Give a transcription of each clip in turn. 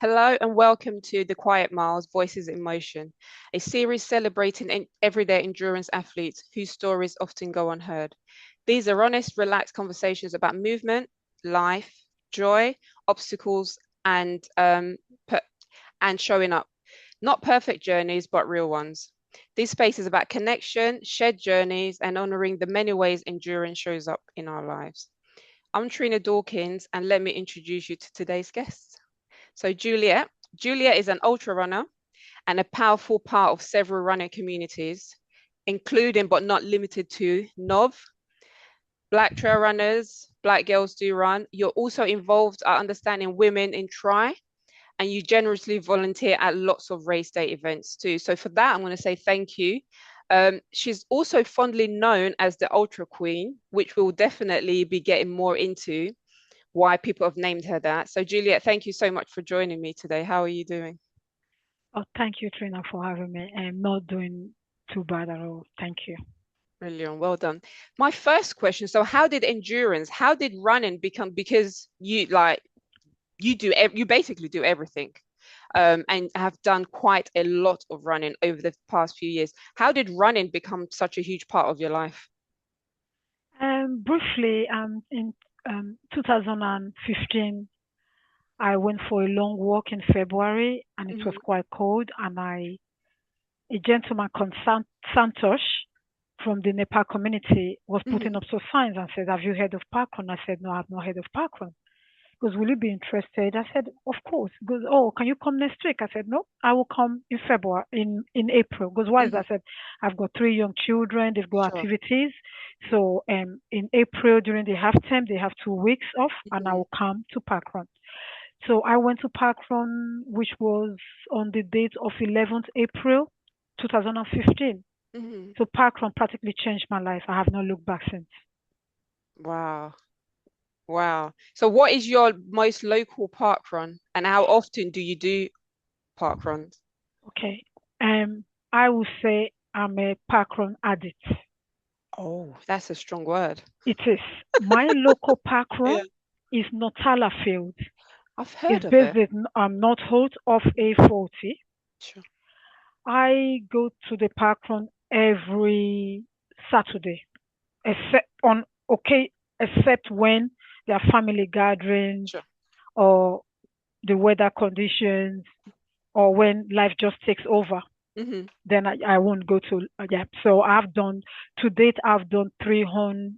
Hello and welcome to The Quiet Miles Voices in Motion, a series celebrating everyday endurance athletes whose stories often go unheard. These are honest, relaxed conversations about movement, life, joy, obstacles, and showing up. Not perfect journeys, but real ones. This space is about connection, shared journeys, and honoring the many ways endurance shows up in our lives. I'm Trina Dawkins, and let me introduce you to today's guests. So Juliet is an ultra runner and a powerful part of several running communities, including but not limited to NOV, Black Trail Runners, Black Girls Do Run. You're also involved at understanding women in tri, and you generously volunteer at lots of race day events too. So for that, I'm going to say thank you. She's also fondly known as the Ultra Queen, which we'll definitely be getting more into why people have named her that. So, Juliet, thank you so much for joining me today. How are you doing? Oh, thank you, Trina, for having me. I'm not doing too bad at all. Thank you. Brilliant, well done. My first question, so how did running become, because you basically do everything, and have done quite a lot of running over the past few years. How did running become such a huge part of your life? Briefly, in 2015, I went for a long walk in February, and it was Mhm, quite cold. And a gentleman called Santosh from the Nepal community was putting mhm, up some signs and said, "Have you heard of Parkrun?" I said, "No, I've not heard of Parkrun." Goes, "Will you be interested?" I said, "Of course." Goes, "Oh, can you come next week?" I said, "No, I will come in February, in April." Goes, "Why is mhm. that?" I said, "I've got three young children. They've got Sure. activities. So in April during the half term, they have 2 weeks off, and I Mhm, will come to Parkrun." So I went to Parkrun, which was on the date of 11th April 2015. mhm. So Parkrun practically changed my life. I have not looked back since. Wow. Wow. So what is your most local park run and how often do you do park runs? Okay. I will say I'm a Parkrun addict. Oh, that's a strong word. It is. My local park run Yeah. is Notala Field. I've It's heard of based it. in North Holt off A40. Sure. I go to the park run every Saturday, except on okay, except when there are family gatherings Sure. or the weather conditions or when life just takes over. Hmm. Then I won't go to yeah. So I've done to date. I've done 300.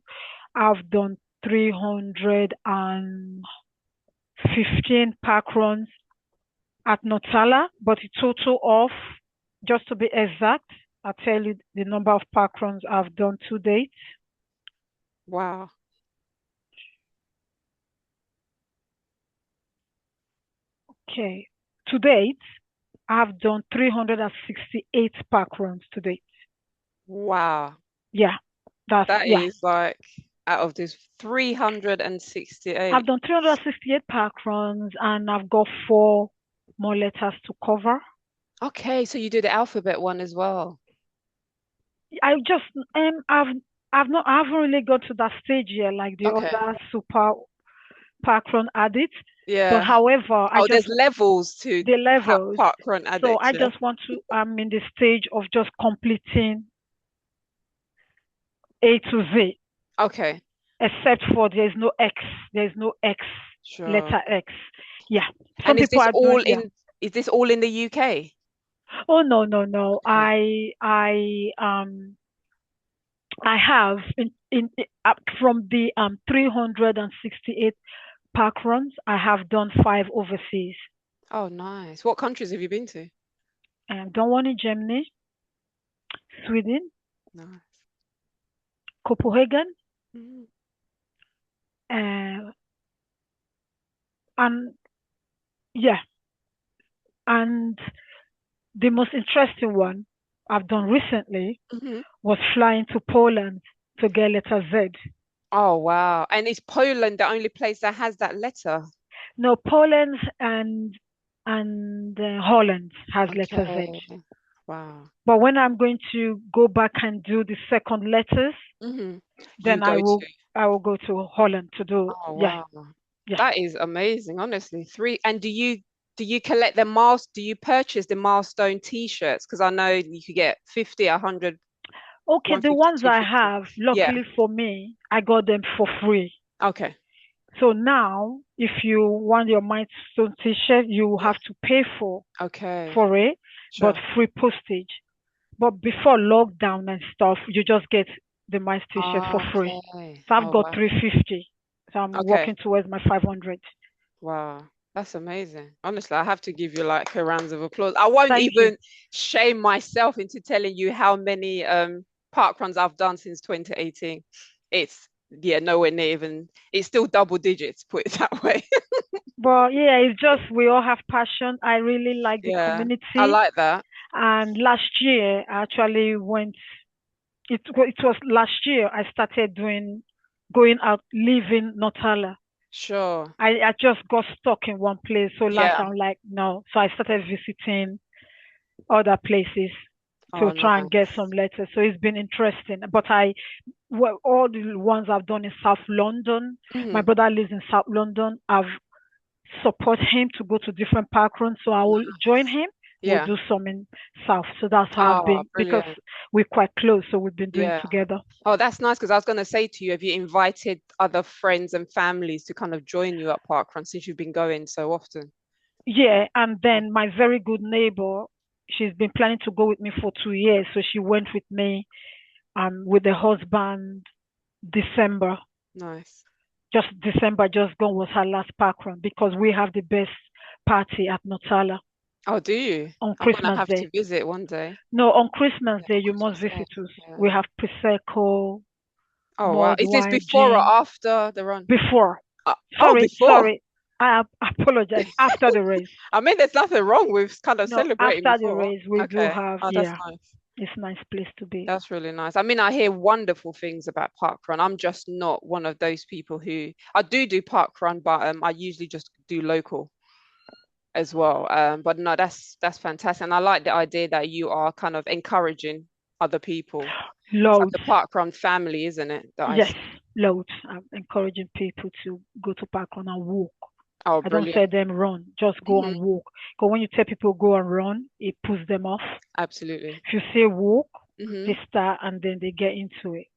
I've done 315 park runs at Notala, but a total of, just to be exact, I'll tell you the number of park runs I've done to date. Wow. Okay, to date, I've done 368 park runs to date. Wow. Yeah, that's That yeah. is like out of this 368. I've done 368 park runs, and I've got four more letters to cover. Okay, so you do the alphabet one as well. I just I haven't really got to that stage yet, like the Okay. other super parkrun addicts. But Yeah. however, I Oh, just there's levels to the levels. park run So addicts, I yeah. just want to. I'm in the stage of just completing A to Z, Okay. except for there's no X. There's no X, Sure. letter X. Yeah, some And people are doing. Yeah. is this all in the UK? Oh no no no. Okay. I have from the 368 park runs, I have done five overseas. Oh, nice. What countries have you been to? Done one in Germany, Sweden, Nice. Copenhagen, Mhm. uh, and yeah, and the most interesting one I've done recently Mhm. was flying to Poland to get letter Z. Oh, wow. And is Poland the only place that has that letter? No, Poland and Holland has letter Z. Okay. Wow. But when I'm going to go back and do the second letters, Hmm. You then go to. I will go to Holland to do Oh, yeah wow. yeah. That is amazing, honestly. Three. And do you? do you collect the miles? Do you purchase the milestone t-shirts? Because I know you could get 50, 100, Okay, the 150, ones I 250. have, Yeah. luckily for me, I got them for free. Okay. So now, if you want your milestone t-shirt, you Yeah. have to pay Okay. for it, but Sure. free postage. But before lockdown and stuff, you just get the mice t-shirt for free. Okay. So I've Oh got wow. 350. So I'm Okay. working towards my 500. Wow. That's amazing. Honestly, I have to give you like a round of applause. I won't Thank you. even shame myself into telling you how many park runs I've done since 2018. It's yeah, nowhere near even it's still double digits, put it that way. But yeah, it's just we all have passion. I really like the Yeah. I community. like that. And last year, I actually went, it was last year I started going out, leaving Notala. Sure. I just got stuck in one place. So last Yeah. I'm like, no. So I started visiting other places to Oh, try and get nice. some letters. So it's been interesting. But well, all the ones I've done in South London, my Hmm. brother lives in South London. I've support him to go to different park runs. So I will join Nice. him. We'll Yeah. do some in South. So that's how I've Oh, been, because brilliant. we're quite close. So we've been doing Yeah. together. Oh, that's nice because I was going to say to you, have you invited other friends and families to kind of join you at Parkrun since you've been going so often? Yeah. And then my very good neighbor, she's been planning to go with me for 2 years. So she went with me with the husband December. Nice. Just December just gone was her last park run because we have the best party at Notala Oh, do you? on I'm gonna Christmas have Day. to visit one day. No, on Christmas Yeah, Day you must Christmas Day. visit us. Yeah. We have prosecco, Oh wow. mulled Is this wine, before or gin. after the run? Before. Oh, Sorry, before. sorry. I apologize. After the race. I mean, there's nothing wrong with kind of No, celebrating after the before. race we do Okay. have, Oh, that's yeah, nice. it's a nice place to be. That's really nice. I mean, I hear wonderful things about Parkrun. I'm just not one of those people who I do Parkrun, but I usually just do local as well. But no, that's fantastic. And I like the idea that you are kind of encouraging other people. It's like Loads. a Parkrun family, isn't it? That I Yes, see. loads. I'm encouraging people to go to park run and walk. Oh, I don't say brilliant. them run, just go Hmm. and walk. Because when you tell people go and run, it puts them off. Absolutely. If you say walk, Hmm. they start and then they get into it.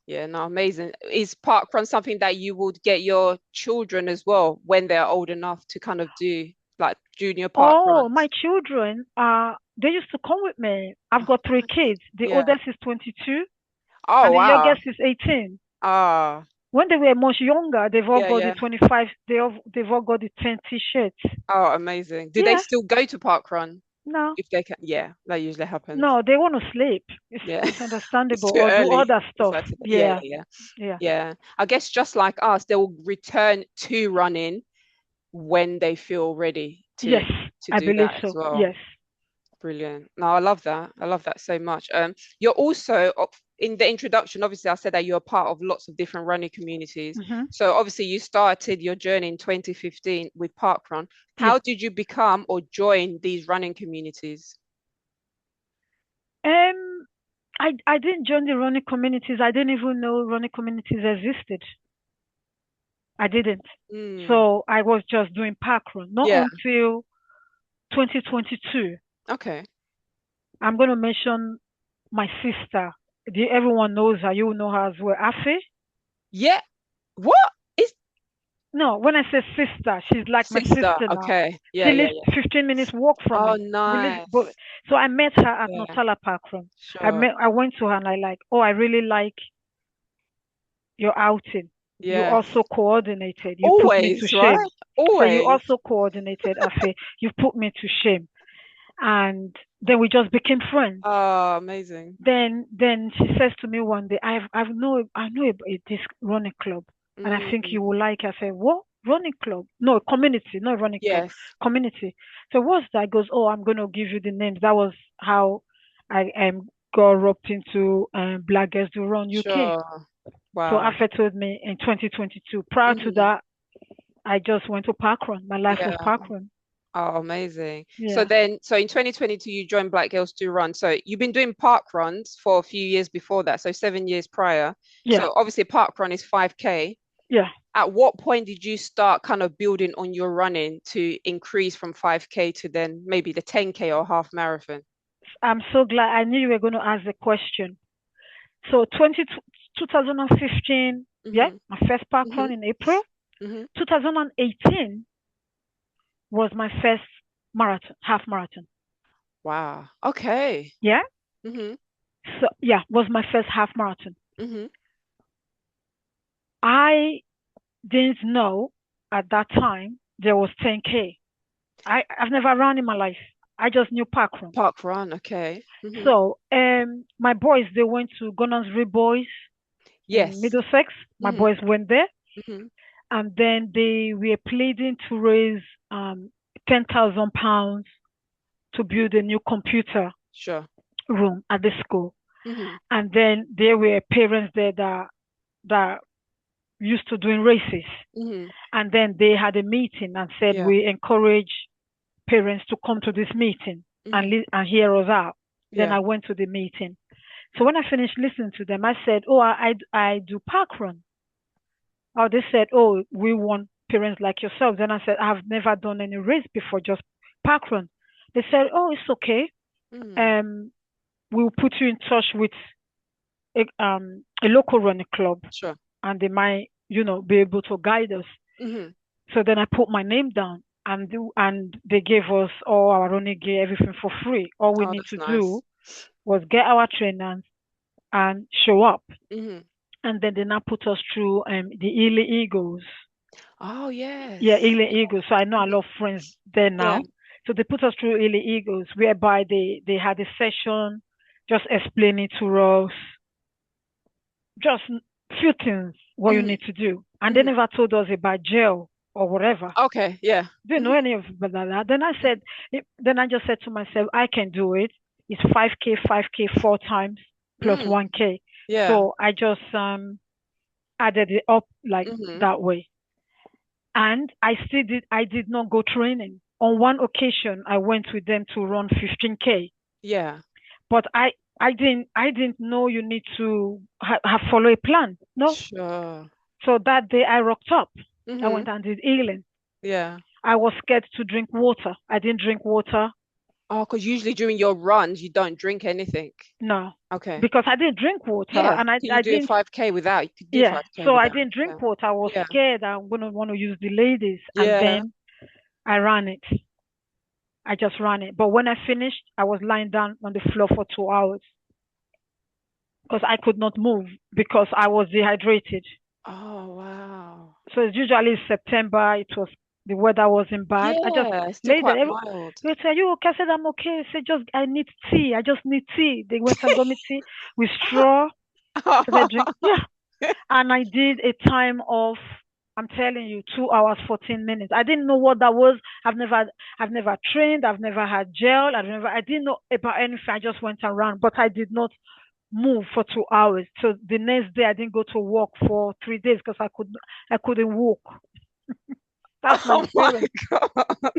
Yeah, no, amazing. Is Parkrun something that you would get your children as well when they're old enough to kind of do like junior Oh, my Parkruns? children, they used to come with me. I've Oh, got three nice. kids. The Yeah. oldest is 22 Oh, and the wow. youngest is 18. Ah, When they were much younger, they've all yeah, got the yeah. 25, they've all got the 10 t-shirts. Oh, amazing. Do they Yeah, still go to Parkrun no, if they can? Yeah, that usually happens. no, they want to sleep. Yeah. It's It's understandable too or do early other for stuff. Saturday. Yeah, Yeah, yeah, yeah. yeah. Yeah. I guess just like us, they will return to running when they feel ready Yes, to I do believe that as so. well. Yes. Brilliant. No, I love that. I love that so much. You're also in the introduction, obviously, I said that you're part of lots of different running communities. Hmm. So obviously you started your journey in 2015 with Parkrun. Yeah. How did you become or join these running communities? Um, I didn't join the running communities. I didn't even know running communities existed. I didn't. Mm, So I was just doing parkrun. Not yeah. until 2022. Okay. I'm going to mention my sister. Everyone knows her. You know her as well. Afi? Yeah. What is No, when I say sister, she's like my sister? sister now. Okay. Yeah, She yeah, lives yeah. 15 minutes walk from Oh, me. We live, nice. so I met her at Yeah, Notala Parkrun. sure. I went to her and I like, oh, I really like your outing. You Yes. also coordinated. You put me to Always, right? shame. So you Always. also coordinated, Afe. You put me to shame. And then we just became friends. Oh, amazing. Then she says to me one day, I know about this running club, and I think you Mm, will like it. I said, what running club? No, community, not running club, yes, community. So what's that? Goes, oh, I'm gonna give you the names. That was how I got roped into Black Girls Do Run UK. sure. So Wow. Afe told me in 2022. Prior to Hmm. that, I just went to Parkrun. My life was Yeah. Parkrun. Oh, amazing. So Yeah, then, so in 2022, you joined Black Girls Do Run. So you've been doing park runs for a few years before that, so 7 years prior. yeah, So obviously, park run is 5K. yeah. at what point did you start kind of building on your running to increase from 5K to then maybe the 10K or half marathon? I'm so glad. I knew you were going to ask the question. So 2015, yeah, Mm-hmm. my first park Mm-hmm. run in April. Mm-hmm. 2018 was my first marathon, half marathon. Wow. Okay. Yeah. Mm-hmm. So yeah, was my first half marathon. Mm-hmm. I didn't know at that time there was 10K. I've never run in my life. I just knew parkrun. Parkrun. Okay. Mm-hmm. So my boys they went to Gunnersbury Boys in Yes. Middlesex. My Mm-hmm. boys went there, Mm-hmm. and then they were pleading to raise £10,000 to build a new computer Sure. room at the school. Mm-hmm. And then there were parents there that used to doing races. Mm-hmm. And then they had a meeting and said Yeah. we encourage parents to come to this meeting and Mm-hmm. and hear us out. Then Yeah. I went to the meeting. So when I finished listening to them, I said, "Oh, I do parkrun." Oh, they said, "Oh, we want parents like yourself." Then I said, "I've never done any race before, just parkrun." They said, "Oh, it's okay. Mm-hmm. Um, we'll put you in touch with a local running club, Sure. and they might, be able to guide us." Mm-hmm. So then I put my name down, and they gave us all our running gear, everything for free. All we Oh, need that's to nice. do was get our trainers and show up. Mm-hmm. And then they now put us through the Ely Eagles. Oh, Yeah, yes. Ely Eagles. So I know a lot of friends there Yeah. now. So they put us through Ely Eagles, whereby they had a session just explaining to us just few things what you Mm-hmm. need to do. And they Mm-hmm. never told us about jail or whatever. Okay. Yeah. Didn't know Mm-hmm. any of that. Then I said, then I just said to myself, I can do it. It's 5K, 5K, four times plus Mm. 1K. Yeah. So I just added it up like Mm-hmm. that way. And I did not go training. On one occasion, I went with them to run 15K. Yeah. But I didn't know you need to have follow a plan. No. Sure. So that day I rocked up. I Mm-hmm. went and did healing. Yeah. I was scared to drink water. I didn't drink water. Oh, because usually during your runs, you don't drink anything. No, Okay. because I didn't drink water, Yeah. and Can you I do a didn't. 5K without? You could do Yeah, 5K so I without. didn't Yeah. drink water. I was Yeah. scared. I'm gonna want to use the ladies, and Yeah. then I ran it. I just ran it. But when I finished, I was lying down on the floor for 2 hours because I could not move because I was dehydrated. Oh, wow. So it's usually September. It was the weather wasn't bad. I just Yeah. It's still laid quite there. mild. They say, "Are you okay?" I said, "I'm okay." I said, "Just I need tea. I just need tea." They went and got me tea with straw. So they drink. Yeah, and I did a time of, I'm telling you, 2 hours 14 minutes. I didn't know what that was. I've never trained. I've never had gel. I didn't know about anything. I just went around, but I did not move for 2 hours. So the next day I didn't go to work for 3 days because I couldn't walk. That's my Oh my experience. God.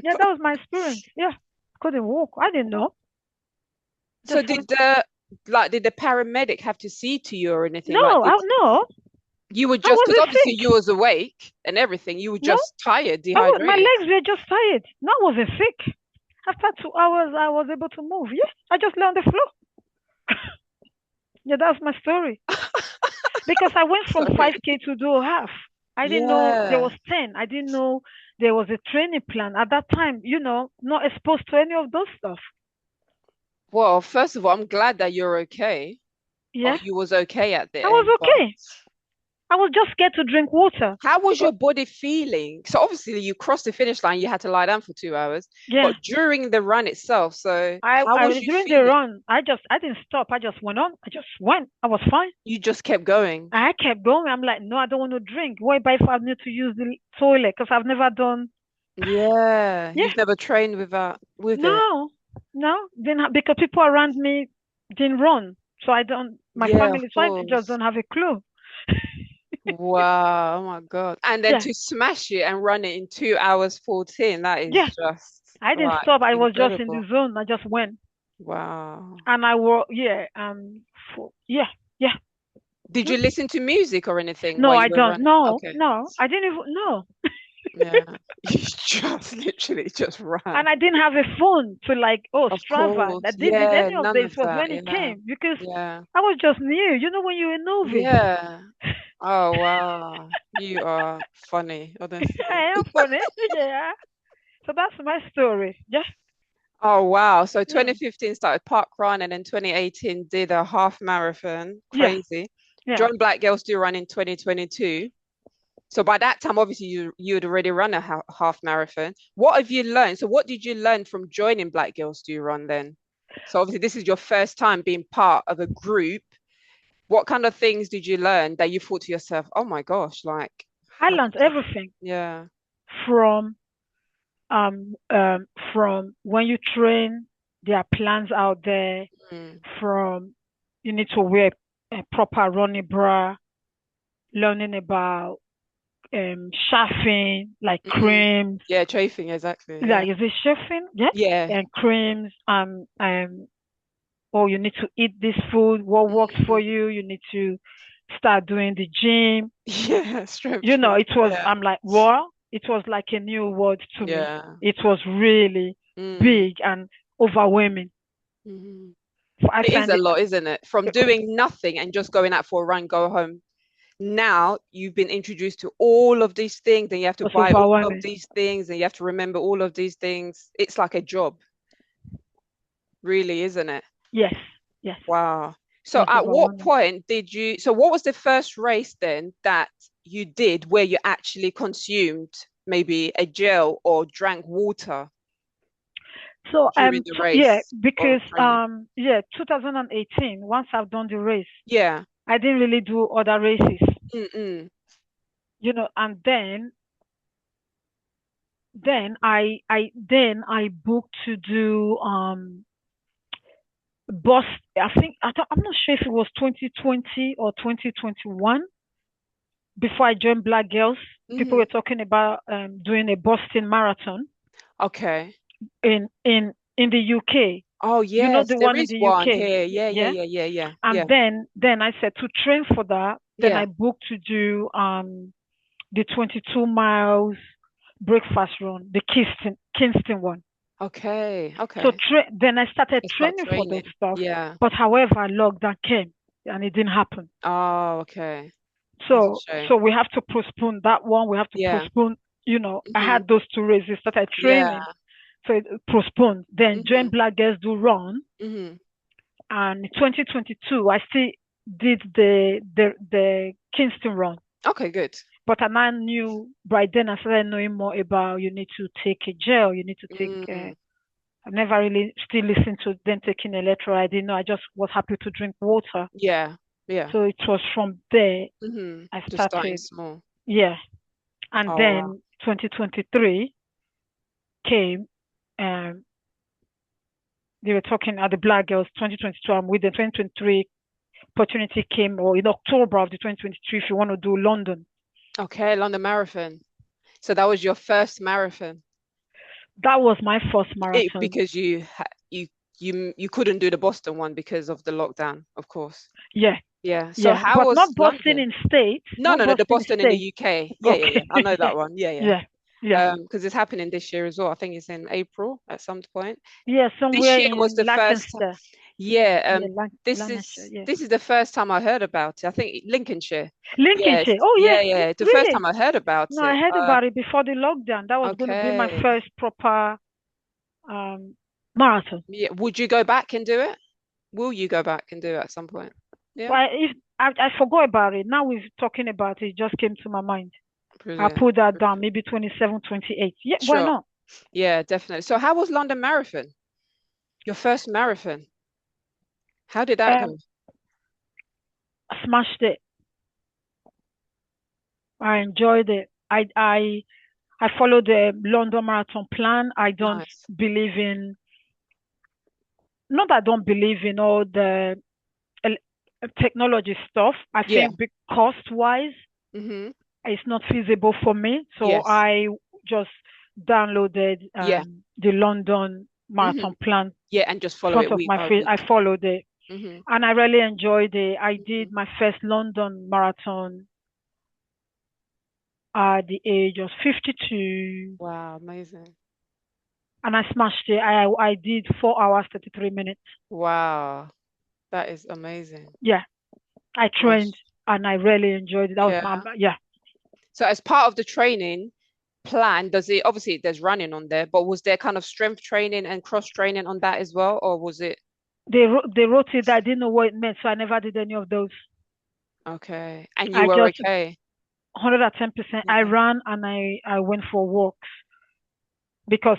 Yeah, that was my experience. Yeah, couldn't walk. I didn't know. So Just did went. the paramedic have to see to you or anything? Like, No, did no. you were I just because wasn't obviously you sick. was awake and everything, you were No, just tired, my dehydrated. legs were just tired. No, I wasn't sick. After 2 hours, I was able to move. Yeah, I just lay on the floor. Yeah, that's my story. Because I went from Sorry. 5K to do a half. I didn't know there was Yeah. 10. I didn't know there was a training plan. At that time, not exposed to any of those stuff. Well, first of all, I'm glad that you're okay, or Yeah, you was okay at the I end. was But okay. I was just scared to drink water. how was But your body feeling? So obviously you crossed the finish line, you had to lie down for 2 hours, yeah, but during the run itself, so how was you during the feeling? run, I didn't stop. I just went on. I just went. I was fine. You just kept going. I kept going. I'm like, no, I don't want to drink. What if I need to use the toilet? Because I've never done. Yeah, Yeah, you've never trained with it. no, no. Didn't because people around me didn't run, so I don't. My Yeah, of family, so I just course. don't have a clue. Wow, oh my God. And then Yeah, to smash it and run it in 2 hours 14, that is yeah. just I didn't like stop. I was just in incredible. the zone. I just went, Wow. and I were yeah yeah yeah. Did you listen to music or anything No, while you I were don't. running? No, Okay. no, I didn't even know. Yeah. You just literally just ran. And I didn't have a phone to like, oh, Of Strava. course. That did Yeah, any of none this of was that. when it Yeah. came because Yeah. I was just new. You know, when you're a novice. Yeah. Oh, wow. You are funny, honestly. I am funny. Yeah. So that's my story. Yeah. Oh, wow. So Mm. 2015 started Parkrun and in 2018 did a half marathon. Yeah. Crazy. Yeah. Joined Black Girls Do Run in 2022. So by that time, obviously, you'd already run a half marathon. What have you learned? So what did you learn from joining Black Girls Do Run then? So obviously, this is your first time being part of a group. What kind of things did you learn that you thought to yourself, oh my gosh, like, I how learned did I? everything Yeah. from um when you train, there are plans out there Mm, from you need to wear a proper running bra, learning about chafing, like mm. creams, Yeah, chafing, exactly. Yeah. like is it chafing? Yeah. Yeah. And creams, oh, you need to eat this food, what works for Mm. you, you need to start doing the gym. Yeah, strength You know, training. it was, Yeah. I'm like, wow, it was like a new word to me. Yeah. It was really Mm. big and overwhelming. Mhm. So I It is find a it, lot, isn't it? From doing nothing and just going out for a run, go home. Now you've been introduced to all of these things, and you have to was buy all of overwhelming. these things, and you have to remember all of these things. It's like a job, really, isn't it? Yes, yes, Wow. it So was at what overwhelming. point did you, so what was the first race then that you did where you actually consumed maybe a gel or drank water So during the yeah, race or because training? yeah, 2018. Once I've done the race, Yeah. I didn't really do other races, Mm-mm. you know. And then I booked to do bus. I'm not sure if it was 2020 or 2021. Before I joined Black Girls, people Hmm. were talking about doing a Boston Marathon Okay. in the UK. Oh, You know yes, the there one in is the one UK, here. Yeah, yeah, yeah. yeah, yeah, yeah, And yeah, then I said to train for that. Then yeah. I booked to do the 22 miles breakfast run, the Kingston one. Okay, So okay. then I started You start training for those training. stuff. Yeah. But however, lockdown came and it didn't happen. Oh, okay. That's a So shame. we have to postpone that one. We have to Yeah. postpone. You know, I Hmm. had those two races. Started Yeah. training, so it postponed. Then Hmm. joined Black Girls Do Run, Hmm. and in 2022 I still did the Kingston run. Okay, good. But I now knew by then I started knowing more about you need to take a gel, you need to take. Mm. I never really still listened to them taking electrolyte. I didn't know. I just was happy to drink water. Yeah. Yeah. So it was from there I Just starting started. small. Yeah, and Oh, wow. then 2023 came. Um, they were talking at the Black Girls 2022. I'm with the 2023 opportunity came, or in October of the 2023, if you want to do London. Okay, London Marathon. So that was your first marathon. That was my first marathon. Because you couldn't do the Boston one because of the lockdown, of course. Yeah, Yeah. So yeah, how but was not Boston London? in states, No, not no, no, the Boston in Boston in the states. UK. Yeah, yeah, Okay, yeah. I know yeah, that one. Yeah, yeah. yeah, yeah, Because it's happening this year as well. I think it's in April at some point. yeah, This somewhere year was in the first time. Lancaster. Yeah, Yeah, this Lancashire. is Yeah, this is the first time I heard about it. I think Lincolnshire. Yes, Lincolnshire. Oh yeah, yeah, yeah. The first really? time I heard about No, I it. heard about it before the lockdown. That was going to be my Okay. first proper um marathon. Yeah. Would you go back and do it? Will you go back and do it at some point? But Yeah. I forgot about it. Now we're talking about it, it just came to my mind. I'll Brilliant. put that down, Brilliant. maybe 27, 28. Yeah, why Sure. not? Yeah, definitely. So how was London Marathon? Your first marathon? How did that go? Um, I smashed it. I enjoyed it. I followed the London Marathon plan. I don't Nice. believe in, not that I don't believe in all the technology stuff. I Yeah. think cost wise, Mm-hmm. it's not feasible for me. So Yes. I just downloaded Yeah. the London Mm-hmm. Marathon plan Yeah, and just in follow front it of week my by face. I week. followed it. Hmm. and I really enjoyed it. I did my first London marathon at the age of 52, Wow, amazing. and I smashed it. I did 4 hours 33 minutes. Wow, that is amazing. Yeah, I trained Gosh. and I really enjoyed it. That was my Yeah. yeah. So as part of the training plan, does it obviously there's running on there, but was there kind of strength training and cross training on that as well, or was it They wrote it. I didn't know what it meant, so I never did any of those. okay? And you I were just okay. 110%. I Yeah. ran and I went for walks because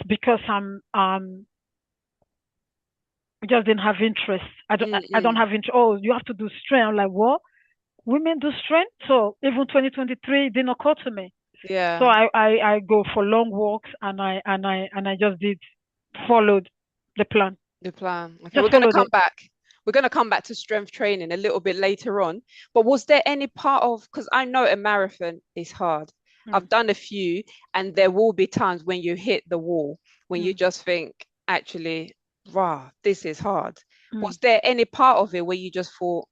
I just didn't have interest. I don't Mm-mm. have interest. Oh, you have to do strength. I'm like, what? Women do strength? So even 2023 it didn't occur to me. So Yeah. I go for long walks and I just did followed the plan. The plan. Okay, we're Just going to followed come it. back. We're going to come back to strength training a little bit later on. But was there any part of, because I know a marathon is hard. Mm, I've done a few, and there will be times when you hit the wall, when you mm, just think, actually, wow, this is hard. mm. Was there any part of it where you just thought,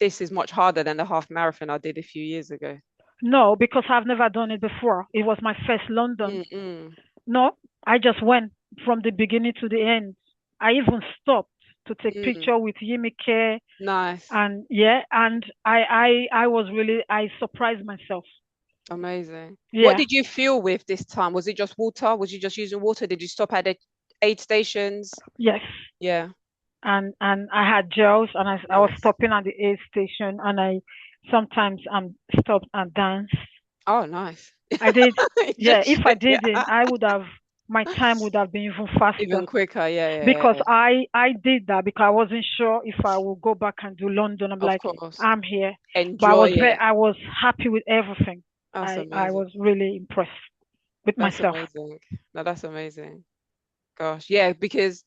this is much harder than the half marathon I did a few years ago? No, because I've never done it before. It was my first London. Mm-mm. No, I just went from the beginning to the end. I even stopped to take Mm. picture with Yimike Nice. and yeah, and I was really I surprised myself. Amazing. What Yeah, did you feel with this time? Was it just water? Was you just using water? Did you stop at the aid stations? yes. Yeah, And I had gels and I was nice. stopping at the aid station and I sometimes stopped and danced. Oh, nice. I did yeah, if I Injection, didn't, yeah. I would have my time would have been even faster Even quicker. Yeah, yeah, because yeah. I did that because I wasn't sure if I would go back and do London. I'm Of like, course. I'm here. But Enjoy it. I was happy with everything. That's I amazing. was really impressed with That's myself. amazing. No, that's amazing. Gosh. Yeah, because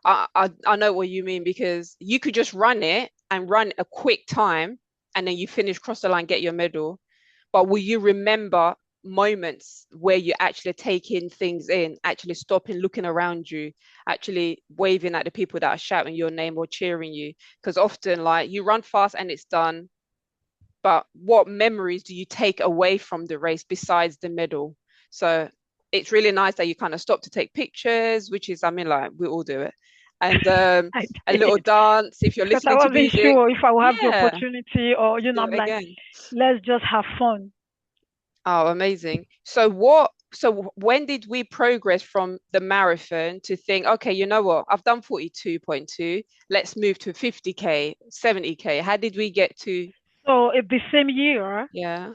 I know what you mean because you could just run it and run a quick time and then you finish cross the line, get your medal. But will you remember moments where you actually taking things in, actually stopping, looking around you, actually waving at the people that are shouting your name or cheering you? Because often, like, you run fast and it's done, but what memories do you take away from the race besides the medal? So it's really nice that you kind of stop to take pictures, which is, I mean, like, we all do it. And I a little did dance if you're because I listening to wasn't music. sure if I would have the Yeah, opportunity or do I'm it like, again. let's just have fun. Oh, amazing. So what, so when did we progress from the marathon to think, okay, you know what? I've done 42.2. Let's move to 50K, 70K. How did we get to, So if the same year, yeah,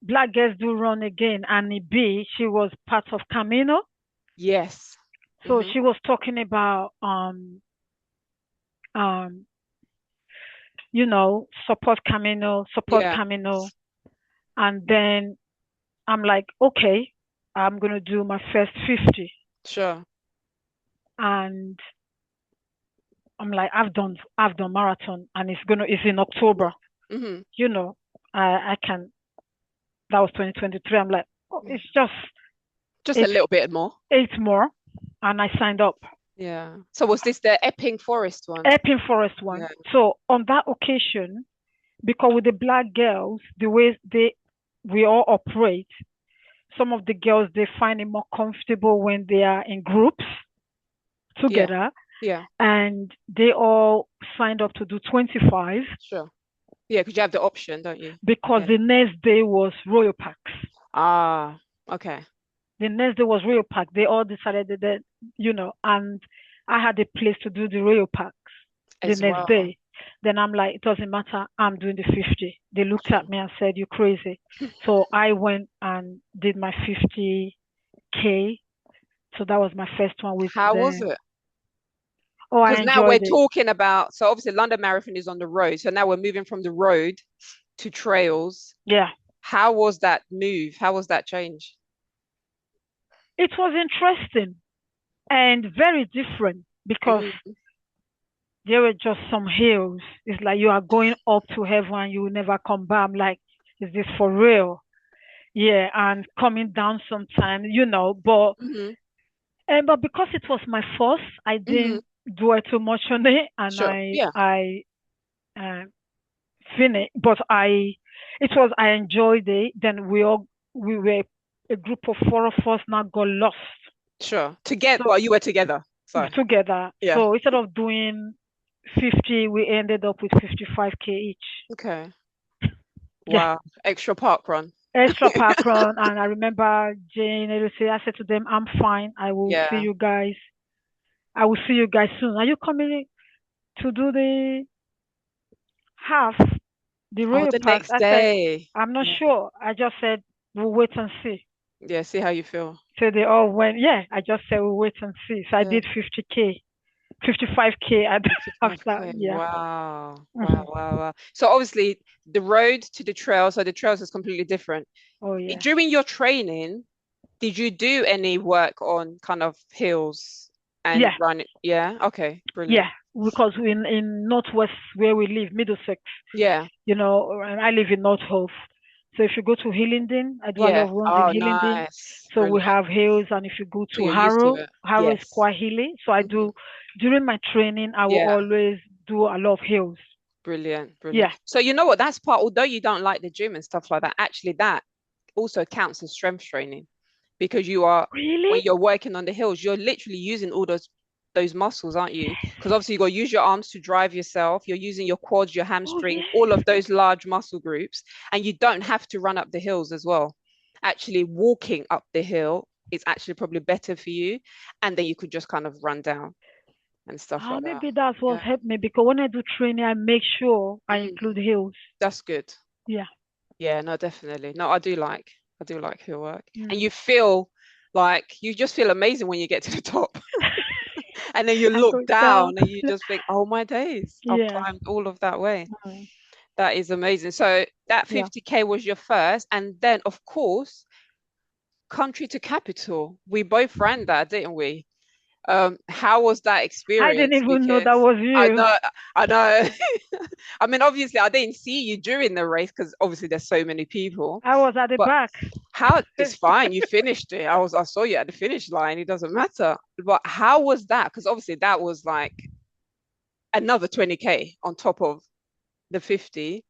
Black Girls Do Run Again, Annie B, she was part of Camino. yes. So Hmm. she was talking about um support Yeah, Camino, and then I'm like, okay, I'm gonna do my first 50, sure. and I'm like, I've done marathon, and it's in October. Hmm. You know, I can. That was 2023. I'm like, oh, it's just Just a eight little bit more. 8 more, and I signed up. Yeah. So was this the Epping Forest one? Epping Forest Yeah. one. So on that occasion, because with the black girls, the way we all operate, some of the girls they find it more comfortable when they are in groups Yeah. together, Yeah. and they all signed up to do 25 Sure. Yeah, because you have the option, don't you? because Yeah. the next day was Royal Parks. Ah, okay. The next day was Royal Park. They all decided that, and I had a place to do the Royal Parks the As next well. day. Then I'm like, it doesn't matter. I'm doing the 50. They looked Sure. at me and said, you're crazy. So I went and did my 50K. So that was my first one with How was the, it? oh, I Because now we're enjoyed it. talking about, so obviously London Marathon is on the road. So now we're moving from the road to trails. Yeah. How was that move? How was that change? It was interesting and very different because Mm, there were just some hills. It's like you are going up to heaven, you will never come back. I'm like, is this for real? Yeah, and coming down sometime, but mm-hmm, but because it was my first, I mm-hmm. didn't. dwell too much on it, and Sure. Yeah. I uh, finished. But I enjoyed it. Then we were a group of four of us now got lost. Sure. Together. So Well, you were together. Sorry. together. Yeah. So instead of doing 50, we ended up with 55K each. Okay. Yeah, Wow. Extra park run. extra parkrun. And I remember Jane, I said to them, I'm fine. Yeah. I will see you guys soon. Are you coming to do the half, the Oh, Royal the Parks? next I said, day. I'm not Yeah. sure. I just said, we'll wait and see. Yeah. See how you feel. So they all went, yeah, I just said, we'll wait and see. So I Yeah. did 50K, 55K after, 55K. yeah. Wow. Wow. Hmm. Wow. Wow. So obviously the road to the trail, so the trails is completely different. Oh, yeah. During your training, did you do any work on kind of hills and Yeah, running? Yeah. Okay. yeah. Brilliant. Because in Northwest where we live, Middlesex, Yeah. and I live in North Hove. So if you go to Hillingdon, I do a lot Yeah. of runs in Oh, Hillingdon. nice. So we Brilliant. have hills, and if you go So to you're used to it. Harrow is Yes. quite hilly. So I Hmm. do during my training, I will Yeah. always do a lot of hills. Brilliant. Brilliant. Yeah. So you know what? That's part, although you don't like the gym and stuff like that, actually that also counts as strength training because you are when Really? you're working on the hills, you're literally using all those muscles, aren't you? Because obviously you got to use your arms to drive yourself. You're using your quads, your Oh hamstrings, all yes. of those large muscle groups, and you don't have to run up the hills as well. Actually, walking up the hill is actually probably better for you, and then you could just kind of run down and stuff like that. Maybe that's what's Yeah. helped me because when I do training, I make sure I Mm, include hills. that's good. Yeah. Yeah, no, definitely. No, I do like hill work. And Mm. you feel like you just feel amazing when you get to the top. And then you I go look down. down and you just think, oh my days, I've Yeah. climbed all of that way. Mm. That is amazing. So that Yeah. 50K was your first. And then, of course, country to capital. We both ran that, didn't we? How was that I didn't experience? even know that Because was I you. know, I know. I mean, obviously, I didn't see you during the race because obviously there's so many people. I was at the But back. how it's fine, you finished it. I saw you at the finish line. It doesn't matter. But how was that? Because obviously that was like another 20K on top of the 50.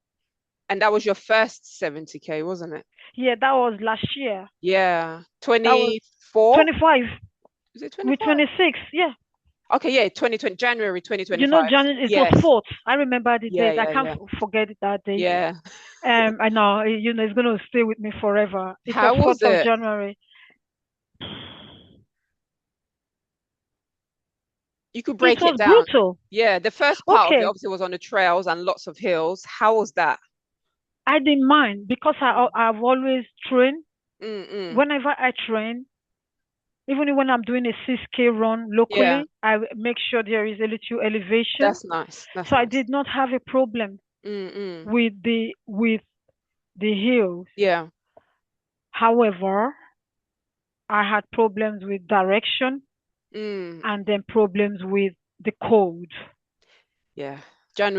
And that was your first 70K, wasn't it? Yeah, that was last year. Yeah. That was 24? 25 Is it with 25? 26. Yeah. Okay, yeah, 2020, January You know, 2025. January, it was Yes. 4th. I remember the Yeah, date. I yeah, can't yeah. forget that date. Yeah. I know, it's going to stay with me forever. It was How 4th was of it? January. You could It break it was down. brutal. Yeah, the first part of it Okay. obviously was on the trails and lots of hills. How was that? I didn't mind because I've always trained. Mm-mm. Whenever I train, even when I'm doing a 6K run Yeah, locally, I make sure there is a little elevation. that's nice. That's So I nice. did not have a problem Mm-mm. with the hills. Yeah. However, I had problems with direction Mm. and then problems with the cold. Yeah.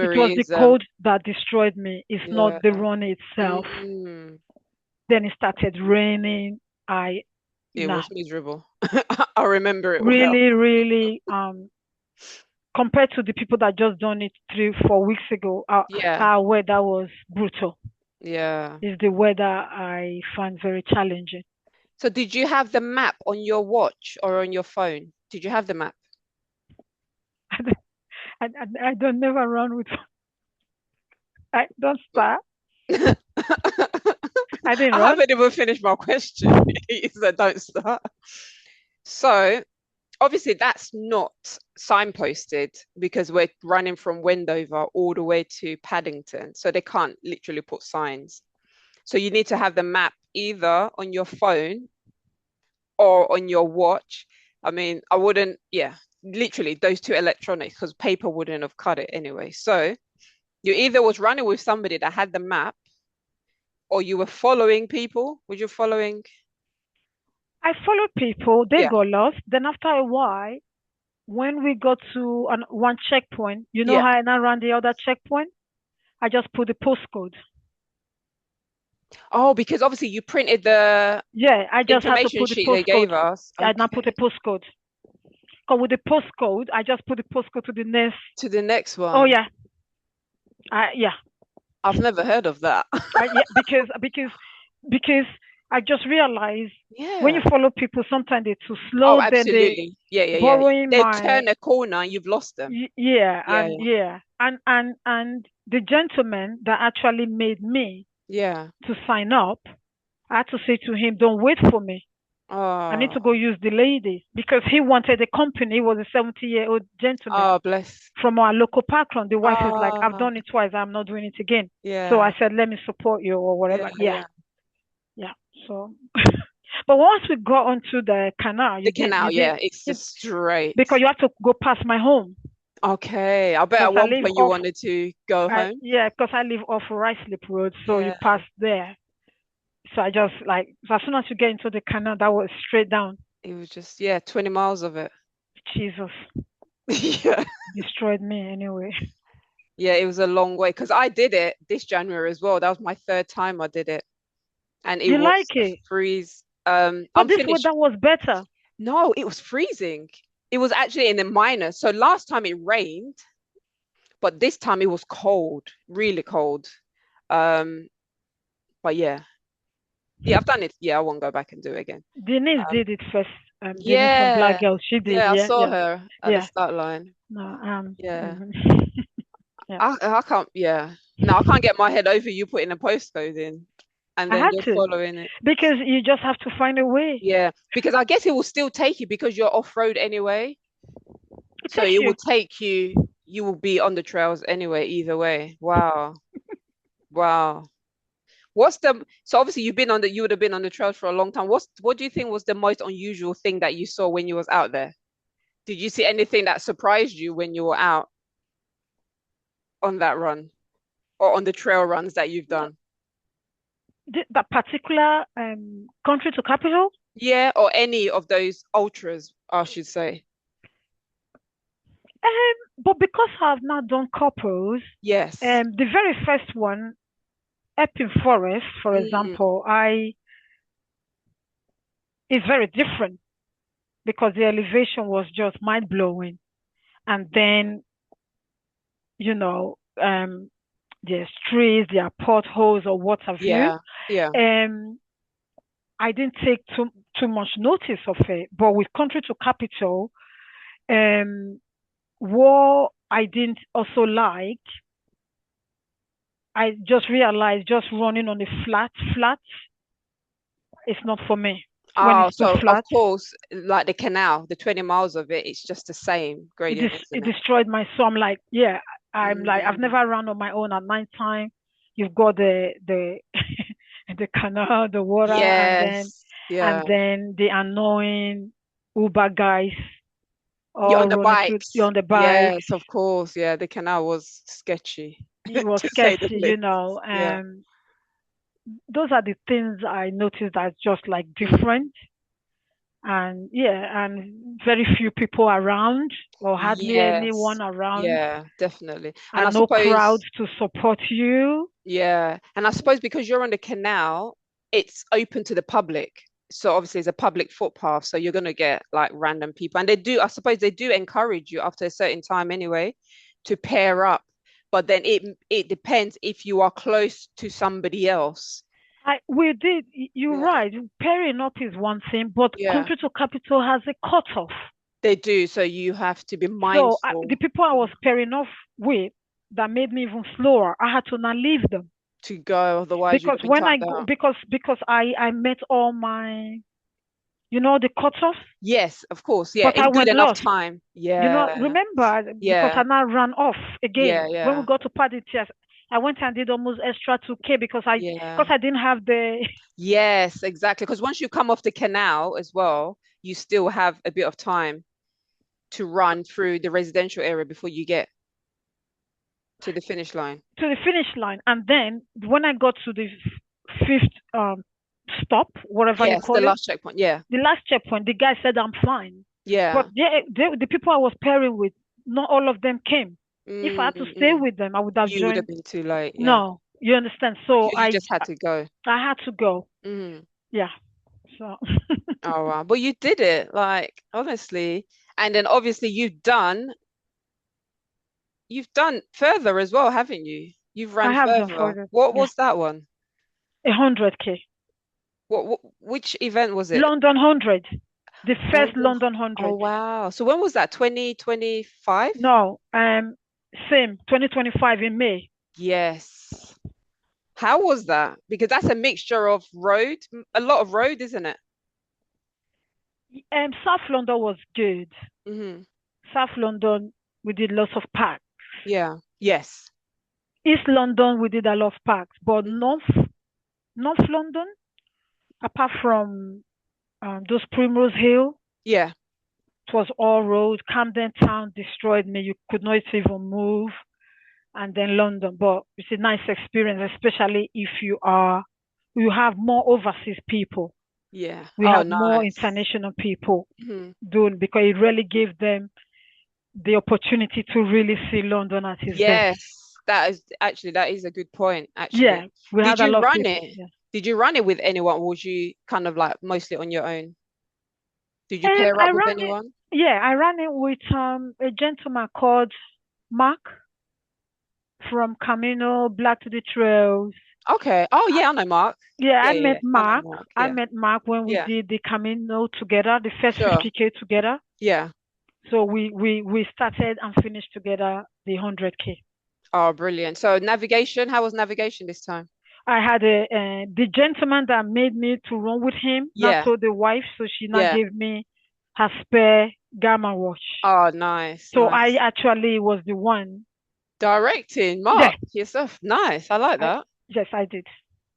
It was January the is cold that destroyed me. It's yeah. not the run itself. Mm. Then it started raining. I It nah, was miserable. I remember it well. really, really compared to the people that just done it 3, 4 weeks ago, Yeah. our weather was brutal. Yeah. Is the weather I find very challenging. So did you have the map on your watch or on your phone? Did you have the map? I don't never run with. I don't start. I I didn't run. haven't even finished my question. You said don't start. So obviously that's not signposted because we're running from Wendover all the way to Paddington. So they can't literally put signs. So you need to have the map either on your phone or on your watch. I mean, I wouldn't, yeah, literally those two electronics because paper wouldn't have cut it anyway. So you either was running with somebody that had the map or you were following people. Were you following? I followed people. They Yeah, got lost. Then after a while, when we got to one checkpoint, you know yeah. how I now ran the other checkpoint? I just put the postcode. Oh, because obviously you printed the Yeah, I just had to information put the sheet they postcode. gave us. I now put a Okay. postcode. Because with the postcode, I just put the postcode to the next. To the next Oh one. yeah, yeah, I've never heard of that. yeah, because I just realized when you Yeah. follow people, sometimes they're too Oh, slow. Then they absolutely. Yeah, yeah, yeah. borrowing They my turn a corner and you've lost them. yeah, Yeah, and yeah. yeah, and the gentleman that actually made me Yeah. to sign up, I had to say to him, "Don't wait for me. I need to go Oh, use the lady," because he wanted a company. He was a 70-year-old gentleman oh, bless. from our local parkrun. The wife is like, "I've Oh, done it twice. I'm not doing it again." So yeah, I said, "Let me support you or yeah, whatever." Yeah, yeah. yeah. So, but once we got onto the canal, The canal, yeah, it's you, just straight. because you have to go past my home Okay. I bet because at I one live point you off. wanted to go home. Yeah, because I live off Ricelip Road, so you Yeah. pass there. So I just like so as soon as you get into the canal, that was straight down. It was just, yeah, 20 miles of it. Jesus Yeah. destroyed me anyway. Yeah, it was a long way because I did it this January as well. That was my third time I did it, and it You was like a it, freeze. but I'm this finished. weather was better. No, it was freezing. It was actually in the minus. So last time it rained, but this time it was cold, really cold. Um, but yeah, yeah, I've done it. Yeah, I won't go back and do it again. Denise Um, did it first. Denise from Black yeah, Girl, she did. yeah, I Yeah, saw yeah, her at the yeah. start line. No, Yeah, yeah. I can't. Yeah, no, I can't get my head over you putting a postcode in and I then had just to following it. because you just have to find a way. Yeah, because I guess it will still take you because you're off road anyway. It So takes it will you. take you. You will be on the trails anyway, either way. Wow, wow. What's the so obviously you would have been on the trails for a long time. What do you think was the most unusual thing that you saw when you was out there? Did you see anything that surprised you when you were out on that run or on the trail runs that you've done? That particular country to capital. Yeah, or any of those ultras, I should say. But because I've not done couples, Yes. the very first one, Epping Forest, for Mm, example, I is very different because the elevation was just mind blowing. And then, you know, there's trees, there are potholes or what have you. yeah, yeah, Um, I didn't take too much notice of it. But with country to capital, um, what I didn't also like, I just realized just running on the flat is not for me. When Oh, it's too so of flat, course, like the canal, the 20 miles of it, it's just the same gradient, it isn't it? destroyed my soul. I'm like, yeah, I'm like, I've Mm, never run on my own at night time. You've got the the canal, the water, yes, and yeah. then the annoying Uber guys You're all on the running through bikes. on the bikes. Yes, of course. Yeah, the canal was sketchy, It was to say the sketchy, least. Yeah. those are the things I noticed that's just like Mm. different. And yeah, and very few people around, or hardly Yes. anyone around, Yeah, definitely. And I and no crowds suppose, to support you. yeah. And I suppose because you're on the canal, it's open to the public. So obviously it's a public footpath. So you're gonna get like random people. And they do, I suppose they do encourage you after a certain time anyway to pair up. But then it depends if you are close to somebody else. We did. You're Yeah. right. Pairing up is one thing, but Yeah. country to capital has a cutoff. They do. So you have to be So mindful the people I was pairing off with that made me even slower, I had to now leave them to go, otherwise you're because getting when I timed go, out. because I met all my, the cutoffs, Yes, of course. Yeah, but I in good went enough lost. time. Yeah. Remember, because I Yeah. now ran off Yeah. again. When we Yeah. got to Paddy Tears, I went and did almost extra 2K Yeah. because I didn't have the. Yes, exactly. Because once you come off the canal as well, you still have a bit of time to run through the residential area before you get to the finish line. To the finish line. And then when I got to the fifth stop, whatever you Yes, the call it, last checkpoint. Yeah. the last checkpoint, the guy said I'm fine. But Yeah. the people I was pairing with, not all of them came. If I had to stay Mm-mm. with them, I would have You would have joined. been too late. Yeah. No, you understand. So You just had to go. I had to go. Mm. Yeah. So Oh, wow. But you did it. Like, honestly. And then obviously you've done further as well, haven't you? You've I run have done further. further. What Yeah, was that one? 100K. Which event was it? London 100, the first London. London Oh 100. wow. So when was that? 2025? No, same 2025 in May. Yes. How was that? Because that's a mixture of road, a lot of road, isn't it? South London was good. Hmm. South London, we did lots of parks. Yeah. Yes. East London, we did a lot of parks. But Mhm. North London, apart from those Primrose Hill, Yeah. it was all road. Camden Town destroyed me. You could not even move. And then London. But it's a nice experience, especially if you have more overseas people. Yeah. We Oh, had more nice. international people Mhm. doing because it really gave them the opportunity to really see London at its best. Yes. That is a good point, actually. Yeah, we had Did a you lot of run people. it? Yeah. Did you run it with anyone, or was you kind of like mostly on your own? Did you pair I up with ran it. anyone? Yeah, I ran it with a gentleman called Mark from Camino Black to the Trails. Okay. Oh, yeah, I know Mark. Yeah, Yeah, yeah, yeah. I know Mark. I Yeah. met Mark when we Yeah. did the Camino together, the first Sure. 50K together. Yeah. So we started and finished together the 100K. Oh, brilliant. So navigation, how was navigation this time? I had the gentleman that made me to run with him. Now Yeah. told the wife, so she now Yeah. gave me her spare Gamma watch. Oh, nice, So I nice. actually was the one. Directing, Yeah, Mark, yourself. Nice. I like I that. yes I did.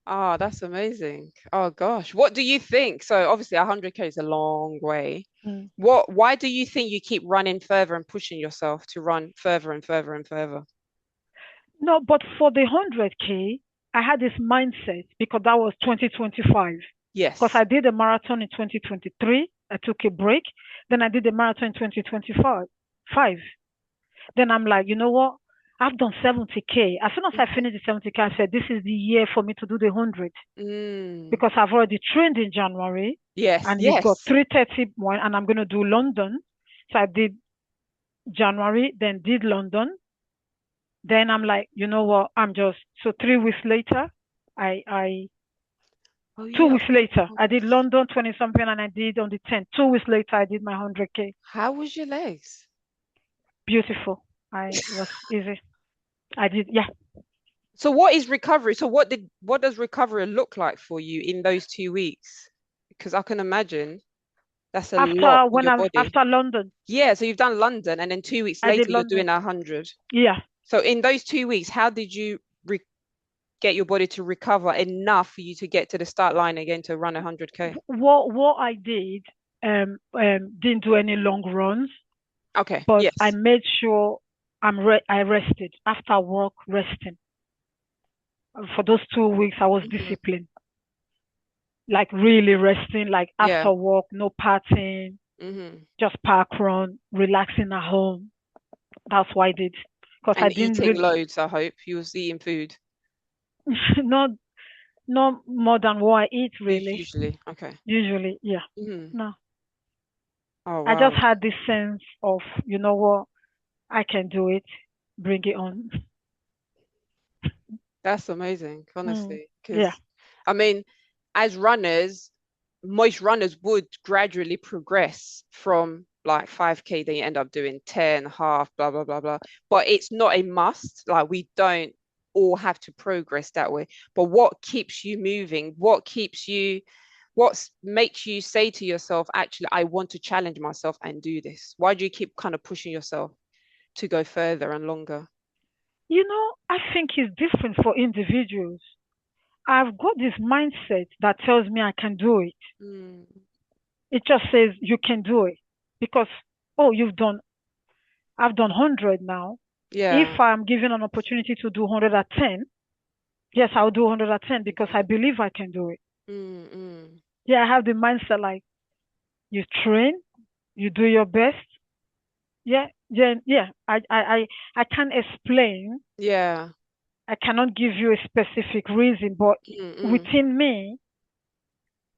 Oh, that's amazing. Oh gosh. What do you think? So obviously 100K is a long way. Mm. Why do you think you keep running further and pushing yourself to run further and further and further? No, but for the 100K, I had this mindset because that was 2025. Because Yes. I did a marathon in 2023, I took a break. Then I did a marathon in 2025. Then I'm like, you know what? I've done 70K. As soon as I Mhm. finished the 70K, I said, this is the year for me to do the 100 Mm. because I've already trained in January Yes, and we've got yes. 331 and I'm going to do London. So I did January, then did London. Then I'm like, you know what? So 3 weeks later, I, Oh two yeah. weeks later, I did London 20 something and I did on the 10th. 2 weeks later, I did my 100K. How was your legs? Beautiful. It was easy. I did, yeah. So what is recovery? So what does recovery look like for you in those 2 weeks? Because I can imagine that's a lot on your body. After London, Yeah, so you've done London and then 2 weeks I did later you're doing London. 100. Yeah. So in those 2 weeks, how did you get your body to recover enough for you to get to the start line again to run 100K? What I did, didn't do any long runs, Okay, but I yes. made sure I rested after work, resting. For those 2 weeks, I was Hmm. disciplined, like really resting, like Yeah. after work, no partying, Hmm. just Parkrun, relaxing at home. That's what I did. Because I And didn't eating really, loads, I hope. You was eating food not, not more than what I eat, really. usually. Okay. Usually, yeah. Hmm. No. Oh, I just wow. had this sense of, you know what, I can do it. Bring it on. That's amazing, Mm. honestly. Yeah. Because, I mean, as runners, most runners would gradually progress from like 5K, then you end up doing 10, half, blah, blah, blah, blah. But it's not a must. Like, we don't all have to progress that way. But what keeps you moving? What makes you say to yourself, actually, I want to challenge myself and do this? Why do you keep kind of pushing yourself to go further and longer? I think it's different for individuals. I've got this mindset that tells me I can do it. Mm, It just says you can do it because, oh, I've done 100 now. yeah. If I'm given an opportunity to do 110, yes, I'll do 110 because I believe I can do it. Mm, mm. Yeah, I have the mindset like you train, you do your best. Yeah, yeah, yeah. I can't explain. Yeah. I cannot give you a specific reason, but Mm, mm. within me,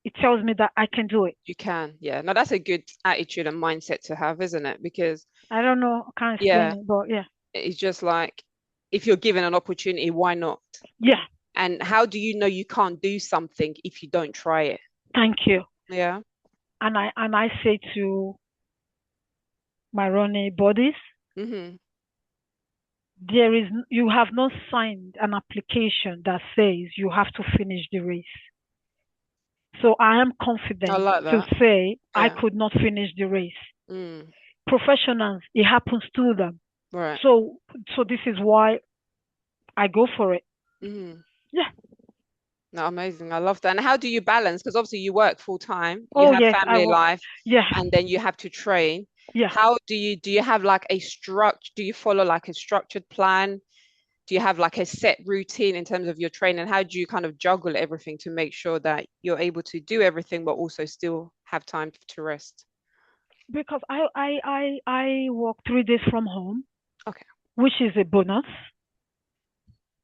it tells me that I can do it. You can. Yeah. No, that's a good attitude and mindset to have, isn't it? Because I don't know, I can't explain yeah, it, but yeah. it's just like if you're given an opportunity, why not? Yeah, And how do you know you can't do something if you don't try it? thank you. Yeah. And I say to my running buddies, Mm-hmm. you have not signed an application that says you have to finish the race. So I am I confident like to that. say I Yeah. could not finish the race. Mm. Professionals, it happens to them. Right. So so this is why I go for it. Mm-hmm. Yeah. No, amazing. I love that. And how do you balance? Because obviously you work full time, you Oh have yes, I family will. life, Yeah, and then you have to train. yeah. How do you have like a structure? Do you follow like a structured plan? Do you have like a set routine in terms of your training? How do you kind of juggle everything to make sure that you're able to do everything, but also still have time to rest? Because I work 3 days from home, Okay. which is a bonus,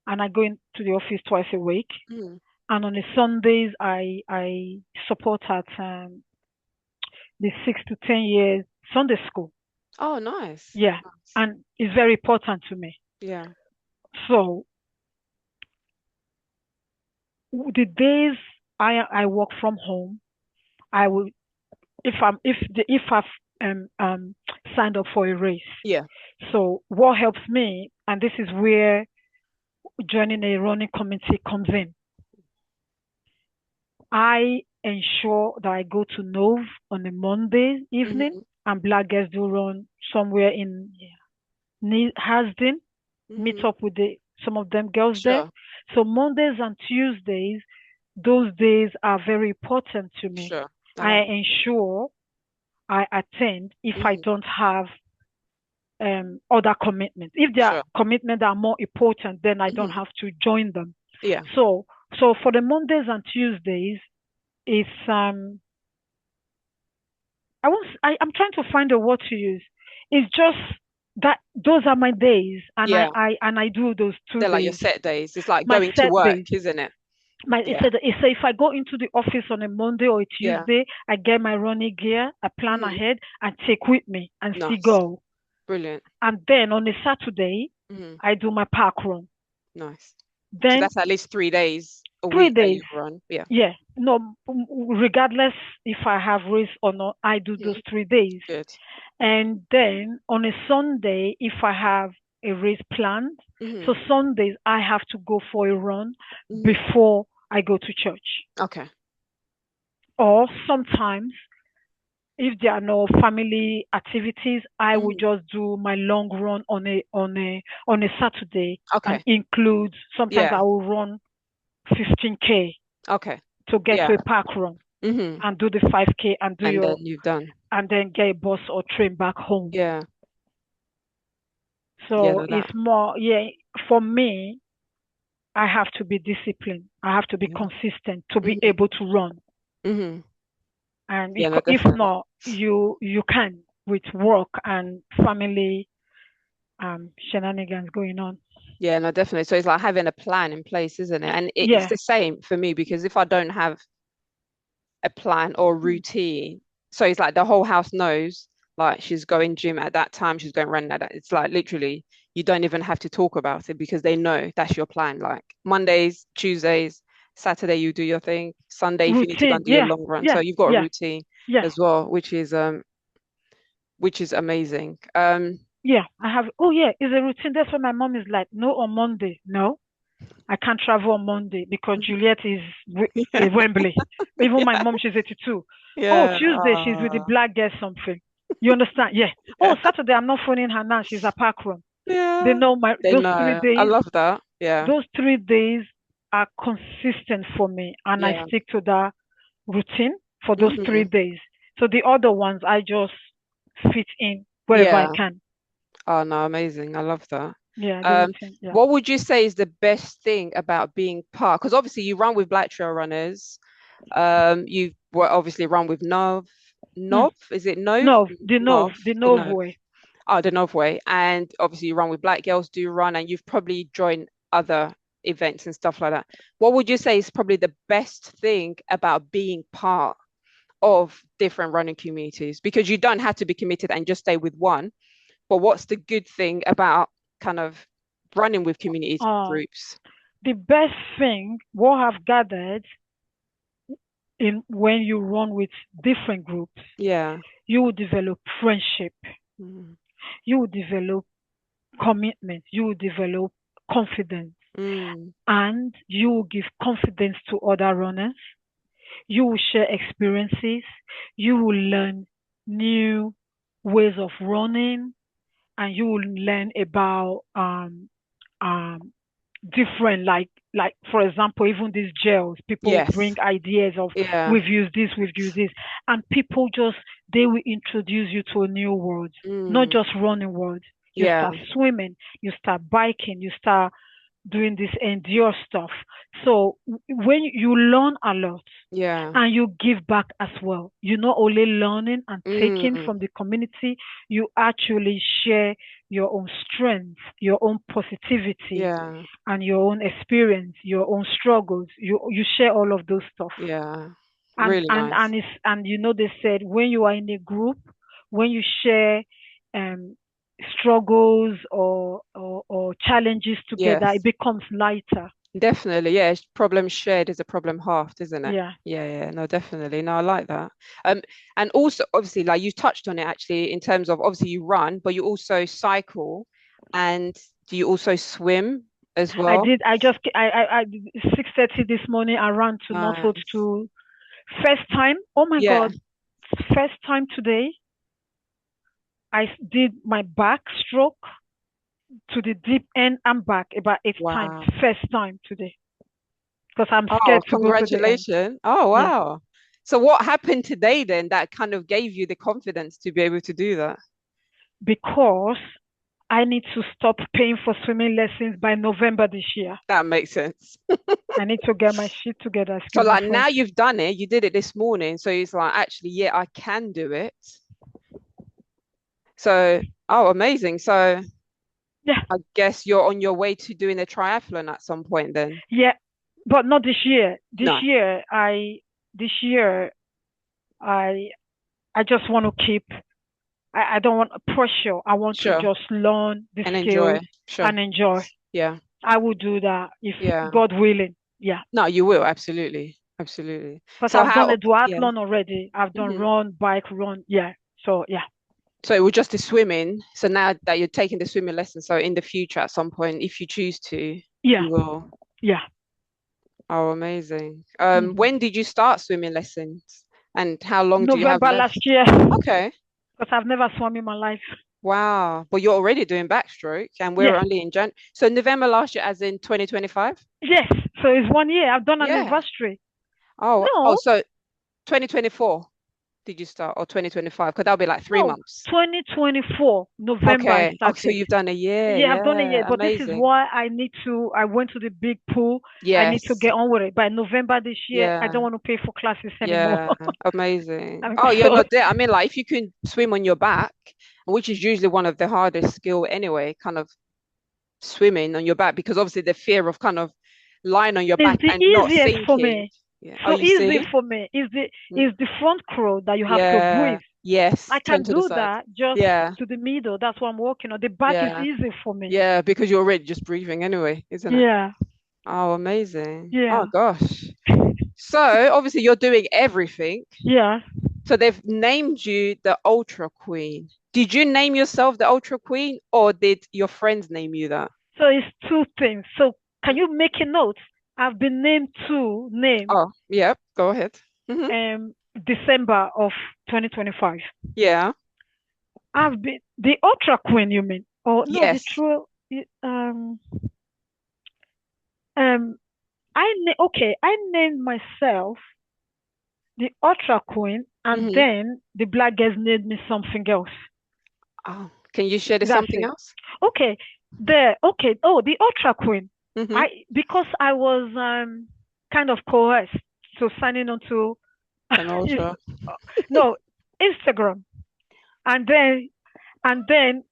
and I go into the office twice a week. Mm. And on the Sundays, I support at the 6 to 10 years Sunday school. Oh, nice. Yeah, Nice. and it's very important to me. Yeah. So the days I work from home, I will if I've signed up for a race. Yeah. So what helps me, and this is where joining a running committee comes in. I ensure that I go to Nove on a Monday evening, Mm-hmm. and Black Girls do run somewhere in Hasden, meet Mm-hmm. up with some of them girls there. Sure. So Mondays and Tuesdays, those days are very important to me. Sure. I I love ensure I attend if that. I Mm-hmm. don't have other commitments. If there are Sure. commitments that are more important, then I don't Mm-hmm. have to join them. Yeah. So so for the Mondays and Tuesdays, it's I'm trying to find a word to use. It's just that those are my days, and Yeah. I do those two They're like your days. set days. It's like My going to set work, days. isn't it? My Yeah. it said if I go into the office on a Monday or a Yeah. Tuesday, I get my running gear, I plan Mm-hmm. ahead, and take with me and still Nice. go. Brilliant. And then on a Saturday, Mm-hmm. I do my park run. Nice. So Then that's at least 3 days a three week that days, you run. Yeah. yeah, no, regardless if I have race or not, I do those Mhm. 3 days. Good. And then on a Sunday, if I have a race planned, so Hmm. Sundays I have to go for a run Hmm. before I go to church. Okay. Or sometimes, if there are no family activities, I will Hmm. just do my long run on a Saturday and Okay. include. Sometimes Yeah. I will run 15K Okay. to get Yeah. to a park run Hmm. and do the 5K and do And then your you've done. and then get a bus or train back home. Yeah. Yeah. So No, that. it's more, yeah, for me, I have to be disciplined. I have to be Yeah. consistent to be Hmm. able to run. Hmm. And Yeah. No, if definitely. not, you can with work and family shenanigans going on. Yeah. No, definitely. So it's like having a plan in place, isn't it? And it's Yeah. the same for me because if I don't have a plan or Mm. routine. So it's like the whole house knows like she's going gym at that time, she's going running at that. It's like literally you don't even have to talk about it because they know that's your plan. Like Mondays, Tuesdays, Saturday you do your thing, Sunday if you need to go Routine. and do your Yeah. long run. Yeah. So you've got a Yeah. routine Yeah. as well, which is amazing. Yeah. I have. Oh yeah, it's a routine. That's why my mom is like, no on Monday. No, I can't travel on Monday because Juliet is in Wembley. Even my Yeah, mom, she's 82. Oh, yeah, Tuesday, she's with the black girl something. You understand? Yeah. Oh, yeah, Saturday, I'm not phoning her now. She's at Parkrun. They yeah. know my They know. I love that. Yeah, those 3 days are consistent for me, and I yeah. stick to that routine for those three Hmm. days. So the other ones, I just fit in wherever I Yeah. can. Oh no, amazing. I love that. Yeah, the Um, routine. Yeah. what would you say is the best thing about being part? Because obviously you run with black trail runners. You were obviously run with Nov. Mm. Nov, is it Nov? No, Nov, the the Nov Nov. way. Oh, the Nov way. And obviously you run with black girls do run, and you've probably joined other events and stuff like that. What would you say is probably the best thing about being part of different running communities? Because you don't have to be committed and just stay with one, but what's the good thing about kind of running with community Uh, groups? the best thing what I've gathered in when you run with different groups, Yeah. you will develop friendship, Mm. you will develop commitment, you will develop confidence, Mm. and you will give confidence to other runners. You will share experiences, you will learn new ways of running, and you will learn about um different, like for example, even these gels, people Yes. bring ideas of Yeah. we've used this, and people just they will introduce you to a new world, not Mm. just running world. You Yeah. start swimming, you start biking, you start doing this endure stuff. So when you learn a lot Yeah. and you give back as well, you're not only learning and taking Mm. from the community, you actually share your own strength, your own positivity, Yeah. and your own experience, your own struggles. You share all of those stuff. Yeah. And Really and nice. and it's and they said when you are in a group, when you share um struggles or challenges together, it Yes. becomes lighter. Definitely, yeah. Problem shared is a problem halved, isn't it? Yeah. Yeah, yeah. No, definitely. No, I like that. Um, and also obviously, like you touched on it actually, in terms of obviously you run, but you also cycle, and do you also swim as I well? did. I just I 6:30 this morning. I ran to Northwood Nice. to first time. Oh my Yeah. God, first time today. I did my backstroke to the deep end and back about 8 times. Wow. First time today because I'm Oh, scared to go to the end. congratulations. Oh, Yeah, wow. So what happened today then that kind of gave you the confidence to be able to do that? because I need to stop paying for swimming lessons by November this year. That makes sense. I need to get my shit together. So Excuse my like now French. you've done it, you did it this morning. So it's like, actually, yeah, I can do it. So, oh, amazing. So Yeah, I guess you're on your way to doing a triathlon at some point then. yeah, but not this year. No, This year, I, I just want to keep. I don't want pressure. I want to sure. just learn the And enjoy. skills Sure. and enjoy. Yeah. I will do that if Yeah. God willing. Yeah, No, you will. Absolutely. Absolutely. because So I've done how, a yeah. duathlon already. I've done Mhm. run, bike, run. Yeah. So yeah, So it was just the swimming. So now that you're taking the swimming lesson, so in the future at some point, if you choose to, yeah, you will. yeah. Oh, amazing. hmm When did you start swimming lessons? And how long do you have November last left? year, Okay. because I've never swum in my life. Wow. But you're already doing backstroke and we're Yes, only in Jan. So November last year, as in 2025? yes. So it's 1 year. I've done an Yeah. anniversary. Oh, No, so 2024 did you start or 2025? Because that'll be like three no. months. 2024 November I Okay. Oh, so started. you've done a year. Yeah, I've done it yet, Yeah. but this is Amazing. why I went to the big pool. I need to Yes. get on with it. By November this year, I Yeah. don't want to pay for classes anymore. Yeah. Amazing. I'm Oh, you're so not there. I mean, like if you can swim on your back, which is usually one of the hardest skill anyway, kind of swimming on your back, because obviously the fear of kind of lying on your it's back the and not easiest for sinking. me. Yeah. Oh, So you easy see? for me. Is the Mm. is the front crawl that you have to Yeah. breathe. I Yes. Turn can to the do side. that just Yeah. to the middle. That's what I'm working on. The back is Yeah. easy for me. Yeah. Because you're already just breathing anyway, isn't it? Yeah, Oh, amazing. Oh yeah, gosh. So obviously you're doing everything. yeah. So they've named you the Ultra Queen. Did you name yourself the Ultra Queen or did your friends name you that? So it's two things. So can you make a note? I've been named two names Oh, yep. Go ahead. Hmm. December of 2025. Yeah. I've been the Ultra Queen, you mean? Oh no, the Yes. true. Um. Okay. I named myself the Ultra Queen, and Hmm. then the black girls named me something else. Oh, can you share the That's something it. else? Okay. Okay. Oh, the Ultra Queen. Hmm. I because I was kind of coerced to signing on to An Ultra. no Instagram, and then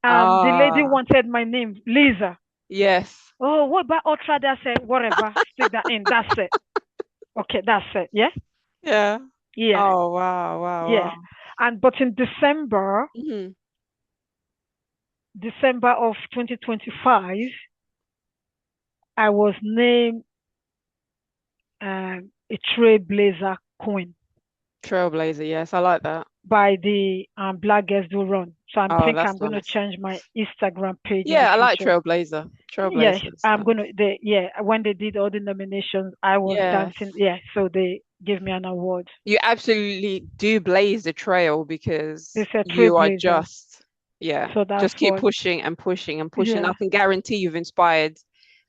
the lady Ah, wanted my name, Lisa. Yes. Oh, what about ultra? They say whatever. Stick that in. That's it. Okay, that's it. Yeah, Yeah. yeah, Oh, wow, wow, yeah. wow. And but in Hmm. December of 2025, I was named a trailblazer queen Trailblazer, yes, I like that. by the Black Girls Do Run. So I Oh, think that's I'm going to nice. change my Instagram page in the Yeah, I like future. Trailblazer. Yes, Trailblazers. I'm Nice. gonna. They yeah, when they did all the nominations, I was Yes. dancing. Yeah, so they gave me an award. You absolutely do blaze the trail They because said you are trailblazer, just, yeah, so that's just keep what. pushing and pushing and pushing. I Yeah, can guarantee you've inspired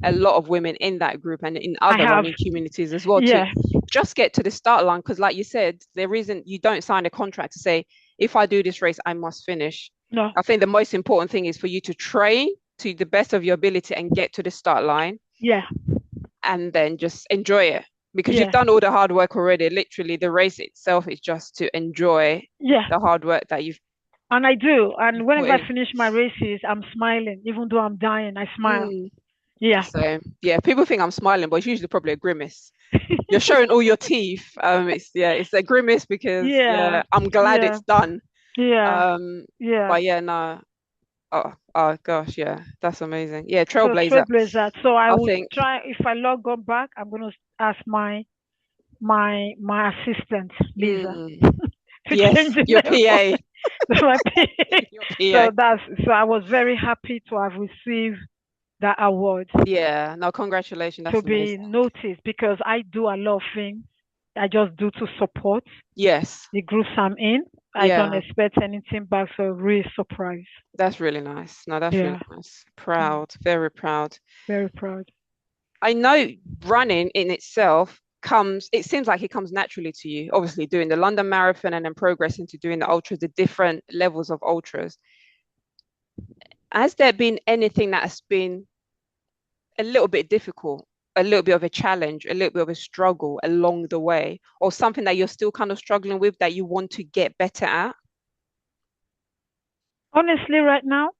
a lot of women in that group and in I other have. running communities as well to Yeah, just get to the start line. Because, like you said, there isn't, you don't sign a contract to say, if I do this race, I must finish. no, I think the most important thing is for you to train to the best of your ability and get to the start line yeah, and then just enjoy it because you've yeah, done all the hard work already. Literally, the race itself is just to enjoy yeah. the hard work that And I do. you've And put whenever I in. finish my races, I'm smiling, even though I'm dying. I smile. Mm. Yeah, So yeah, people think I'm smiling, but it's usually probably a grimace. You're showing all your teeth. It's yeah, it's a grimace because yeah, yeah, I'm glad yeah, it's done. yeah, Um, yeah. but yeah, no. Oh gosh, yeah, that's amazing. Yeah, So Trailblazer. trailblazer. So I I would think try if I log on back. I'm gonna ask my assistant Lisa mm, to change yes, the your name for PA, my PA. your PA. So that's so I was very happy to have received that award, Yeah, no, congratulations. to That's be amazing. noticed, because I do a lot of things. I just do to support Yes. the groups I'm in. I don't Yeah, expect anything back, so really surprised. that's really nice. No, that's really Yeah, nice. mm, Proud, very proud. very proud. I know running in itself comes, it seems like it comes naturally to you. Obviously, doing the London Marathon and then progressing to doing the ultras, the different levels of ultras. Has there been anything that has been a little bit difficult, a little bit of a challenge, a little bit of a struggle along the way, or something that you're still kind of struggling with that you want to get better at? Honestly, right now,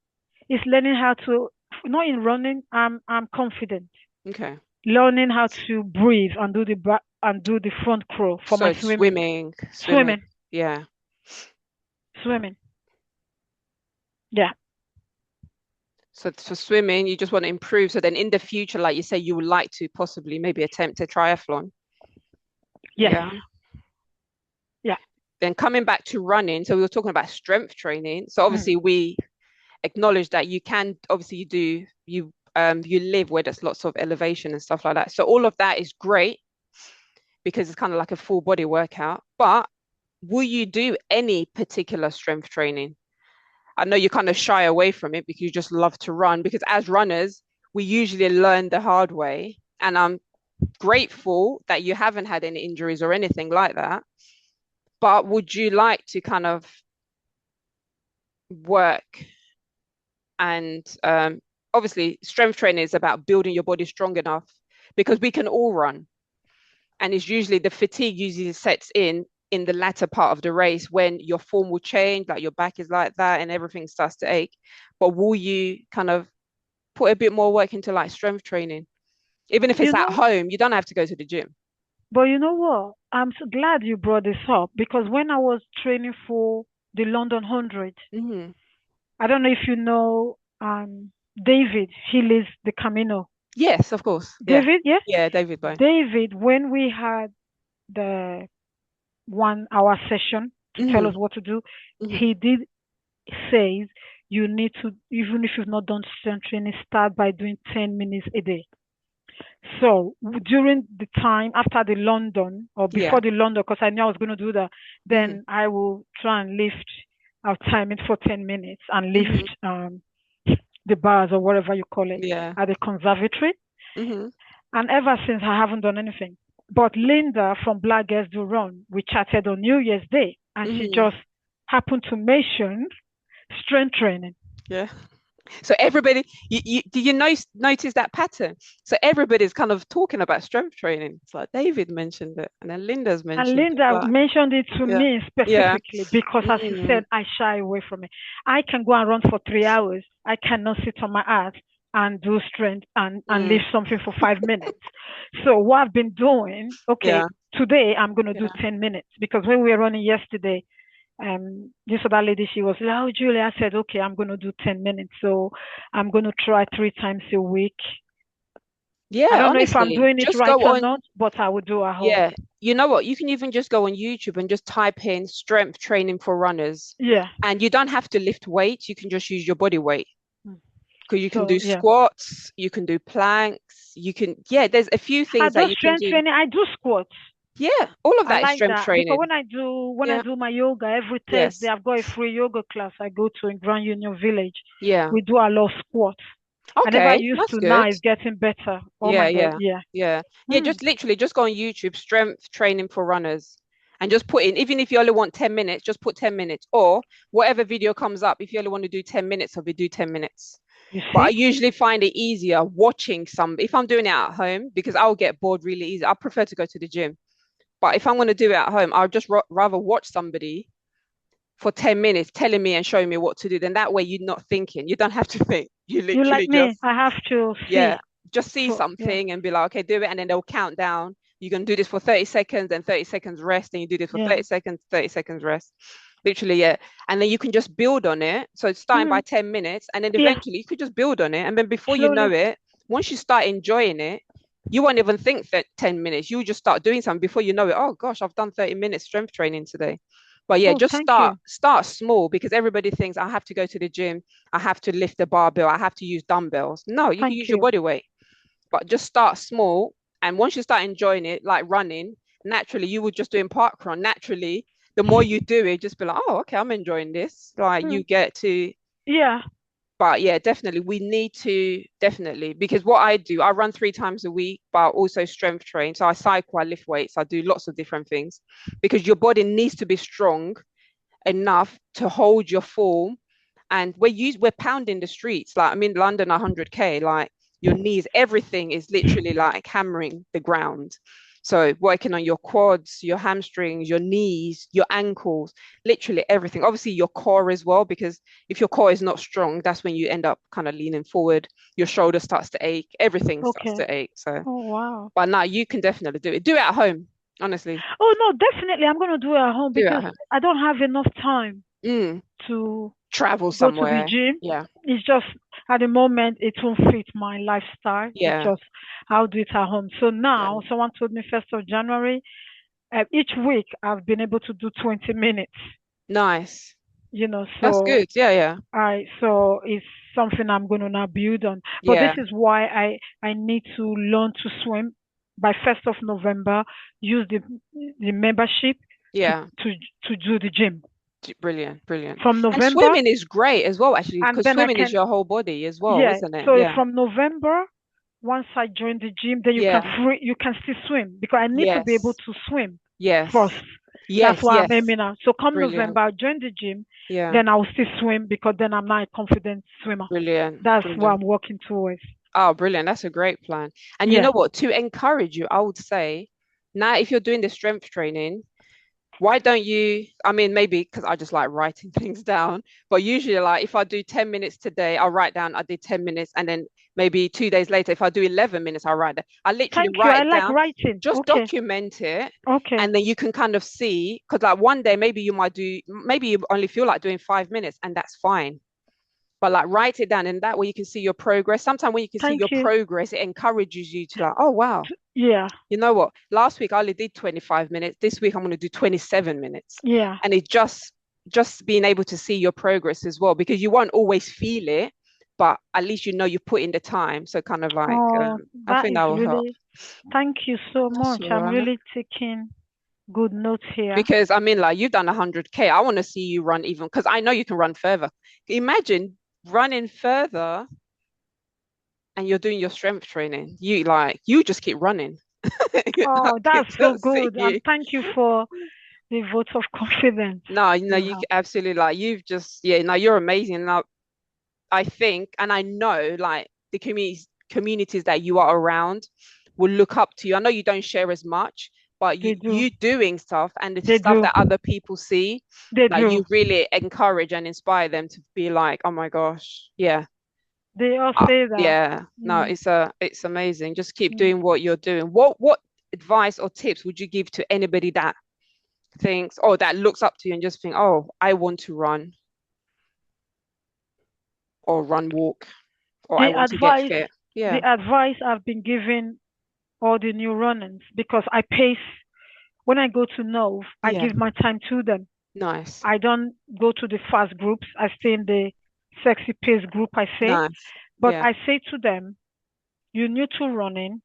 is learning how to, not in running. I'm confident. Okay. Learning how to breathe and do the back and do the front crawl for So my swimming. swimming. Swimming, Yeah. swimming. Yeah. So for swimming, you just want to improve. So then in the future, like you say, you would like to possibly maybe attempt a triathlon. Yes. Yeah. Yeah. Then coming back to running, so we were talking about strength training. So Mm. obviously we acknowledge that you can obviously you live where there's lots of elevation and stuff like that. So all of that is great because it's kind of like a full body workout. But will you do any particular strength training? I know you kind of shy away from it because you just love to run. Because as runners, we usually learn the hard way. And I'm grateful that you haven't had any injuries or anything like that. But would you like to kind of work and obviously strength training is about building your body strong enough because we can all run. And it's usually the fatigue usually sets in the latter part of the race when your form will change, like your back is like that and everything starts to ache. But will you kind of put a bit more work into like strength training? Even if You it's at know, home, you don't have to go to the gym. but you know what? I'm so glad you brought this up, because when I was training for the London 100, Mm-hmm. I don't know if you know David. He leads the Camino. Yes, of course. Yeah. David, yeah, Yeah, David Bone. David. When we had the 1 hour session to tell Mm-hmm. us what to do, Mm-hmm. he did says you need to, even if you've not done strength training, start by doing 10 minutes a day. So during the time after the London, or Yeah. before the London, because I knew I was going to do that, Mm-hmm. then I will try and lift. I'll time it for 10 minutes and Mm-hmm. lift the bars or whatever you call it Yeah. at the conservatory. Mm-hmm. And ever since, I haven't done anything. But Linda from Black Girls Do Run, we chatted on New Year's Day, and she Mm-hmm. just happened to mention strength training. Yeah. So everybody, do you notice that pattern? So everybody's kind of talking about strength training. It's like David mentioned it, and then Linda's And mentioned it. Linda Like, mentioned it to yeah, me yeah, specifically because, as you mm, said, I shy away from it. I can go and run for 3 hours. I cannot sit on my ass and do strength and Mm. lift something for 5 minutes. So what I've been doing, okay, Yeah. today I'm gonna do Yeah. 10 minutes because when we were running yesterday, this other lady she was like, "Oh, Julia," I said, "Okay, I'm gonna do 10 minutes." So I'm gonna try 3 times a week. I Yeah, don't know if I'm honestly, doing it just right go or on. not, but I will do at home. Yeah. You know what? You can even just go on YouTube and just type in strength training for runners. Yeah. And you don't have to lift weights. You can just use your body weight. Mm. Because you can So do yeah, squats, you can do planks, yeah, there's a few I things do that you can strength do. training. I do squats. Yeah, all of I that is like strength that because training. when I Yeah. do my yoga every Thursday, Yes. I've got a free yoga class I go to in Grand Union Village. Yeah. We do a lot of squats. I never Okay, used that's to. Now good. it's getting better. Oh Yeah, my God, yeah, yeah. yeah. Yeah, Hmm. just literally just go on YouTube, strength training for runners, and just put in, even if you only want 10 minutes, just put 10 minutes or whatever video comes up. If you only want to do 10 minutes of it, do 10 minutes. You But I see? usually find it easier watching some, if I'm doing it at home, because I'll get bored really easy. I prefer to go to the gym. But if I'm going to do it at home, I'll just rather watch somebody for 10 minutes telling me and showing me what to do. Then that way you're not thinking. You don't have to think. You You like literally me? just, I have to yeah, see. just see For yeah, something and be like, okay, do it. And then they'll count down. You can do this for 30 seconds and 30 seconds rest. And you do this for yeah, 30 seconds, 30 seconds rest. Literally, yeah. And then you can just build on it. So it's starting by mm, 10 minutes. And then yeah. eventually you could just build on it. And then before you know Slowly. it, once you start enjoying it, you won't even think that 10 minutes. You just start doing something before you know it. Oh gosh, I've done 30 minutes strength training today. But yeah, Oh, just thank you, start small because everybody thinks I have to go to the gym, I have to lift a barbell, I have to use dumbbells. No, you can thank use your you. body weight, but just start small. And once you start enjoying it, like running, naturally you will just doing parkrun. Naturally, the more you do it, just be like, oh, okay, I'm enjoying this. Like Mm, you get to, yeah. but yeah, definitely we need to definitely because what I do, I run 3 times a week, but also strength train. So I cycle, I lift weights, I do lots of different things because your body needs to be strong enough to hold your form. And we're pounding the streets. Like I'm in London 100K, like your knees, everything is literally like hammering the ground. So working on your quads, your hamstrings, your knees, your ankles, literally everything. Obviously your core as well, because if your core is not strong, that's when you end up kind of leaning forward. Your shoulder starts to ache, everything starts Okay. to ache. So, Oh wow. but now you can definitely do it. Do it at home, honestly. Oh no, definitely I'm gonna do it at home Do it at because home. I don't have enough time Mm, to travel go to the somewhere. gym. Yeah. It's just at the moment it won't fit my lifestyle. It's Yeah. just I'll do it at home. So Yeah. now someone told me 1st of January, each week I've been able to do 20 minutes. Nice. That's So good. Yeah, yeah. so it's something I'm going to now build on. But this Yeah. is why I need to learn to swim by 1st of November. Use the membership to Yeah. to to do the gym Brilliant, brilliant. from And November, swimming is great as well, actually, and because then I swimming is can your whole body as well, yeah. isn't it? So Yeah. from November, once I join the gym, then Yeah. you can still swim because I need to be able Yes. to swim first. Yes. That's Yes. why I'm Yes. aiming at. So come Brilliant. November, I'll join the gym, Yeah. then I'll still swim because then I'm not a confident swimmer. Brilliant. That's what Brilliant. I'm working towards. Oh, brilliant. That's a great plan. And you Yeah. know what? To encourage you, I would say now if you're doing the strength training, why don't you? I mean, maybe because I just like writing things down, but usually, like, if I do 10 minutes today, I'll write down I did 10 minutes, and then maybe 2 days later, if I do 11 minutes, I'll write that. I literally Thank you. write I it like down, writing. just Okay. document it, Okay. and then you can kind of see, because like one day, maybe you only feel like doing 5 minutes, and that's fine. But like write it down, and that way you can see your progress. Sometimes when you can see Thank your you. progress, it encourages you to like, oh wow, Yeah. you know what? Last week I only did 25 minutes. This week I'm going to do 27 minutes. Yeah. And it just being able to see your progress as well, because you won't always feel it, but at least you know you put in the time. So kind of like, Oh, I that think is that will help. really, thank you so That's much. all I'm right. really taking good notes here. Because I mean, like you've done 100K. I want to see you run even because I know you can run further. Imagine running further and you're doing your strength training. You just keep running. I Oh, can that's so just see good. And you. thank you for the vote of confidence No, you you have. absolutely like you've just yeah, no, you're amazing. Now I think and I know like the communities that you are around will look up to you. I know you don't share as much, but They do. you doing stuff and the They stuff do. that other people see, They like do. you really encourage and inspire them to be like, oh my gosh, yeah, They all say that. Yeah, no, Mm, it's amazing. Just keep mm. doing what you're doing. What advice or tips would you give to anybody that thinks, or that looks up to you and just think, oh, I want to run or run walk or I The want to get advice, fit? the Yeah, advice I've been giving all the new runners because I pace when I go to Nove, I yeah, give my time to them. nice, I don't go to the fast groups. I stay in the sexy pace group, I say. nice. But Yeah. I say to them, you're new to running.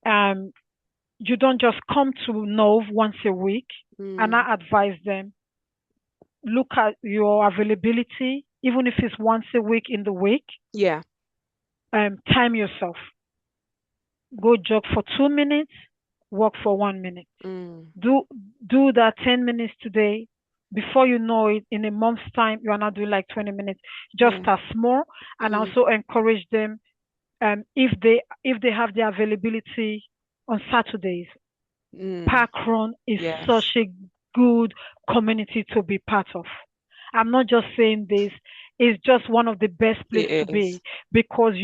Um, you don't just come to Nove once a week. And Mm, I advise them, look at your availability, even if it's once a week in the week. yeah. Time yourself. Go jog for 2 minutes, walk for 1 minute. Mm, Do do that 10 minutes today. Before you know it, in a month's time, you are not doing like 20 minutes. Just yeah. start small, and Mm, also encourage them. If they have the availability on Saturdays, mm, Parkrun is yes, such a good community to be part of. I'm not just saying this, it's just one of the best places to it is. be because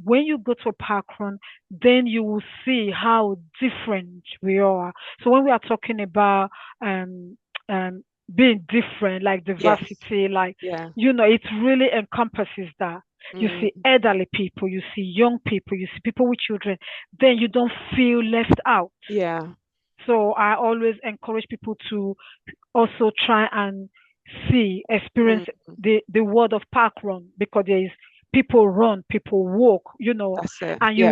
when you go to a Parkrun, then you will see how different we are. So when we are talking about um, um, being different, like Yes, diversity, like, yeah. it really encompasses that. You Mm, see elderly people, you see young people, you see people with children, then you don't feel left out. yeah. So I always encourage people to also try and experience Mm, the world of park run because there is people run, people walk, that's it. and Yeah.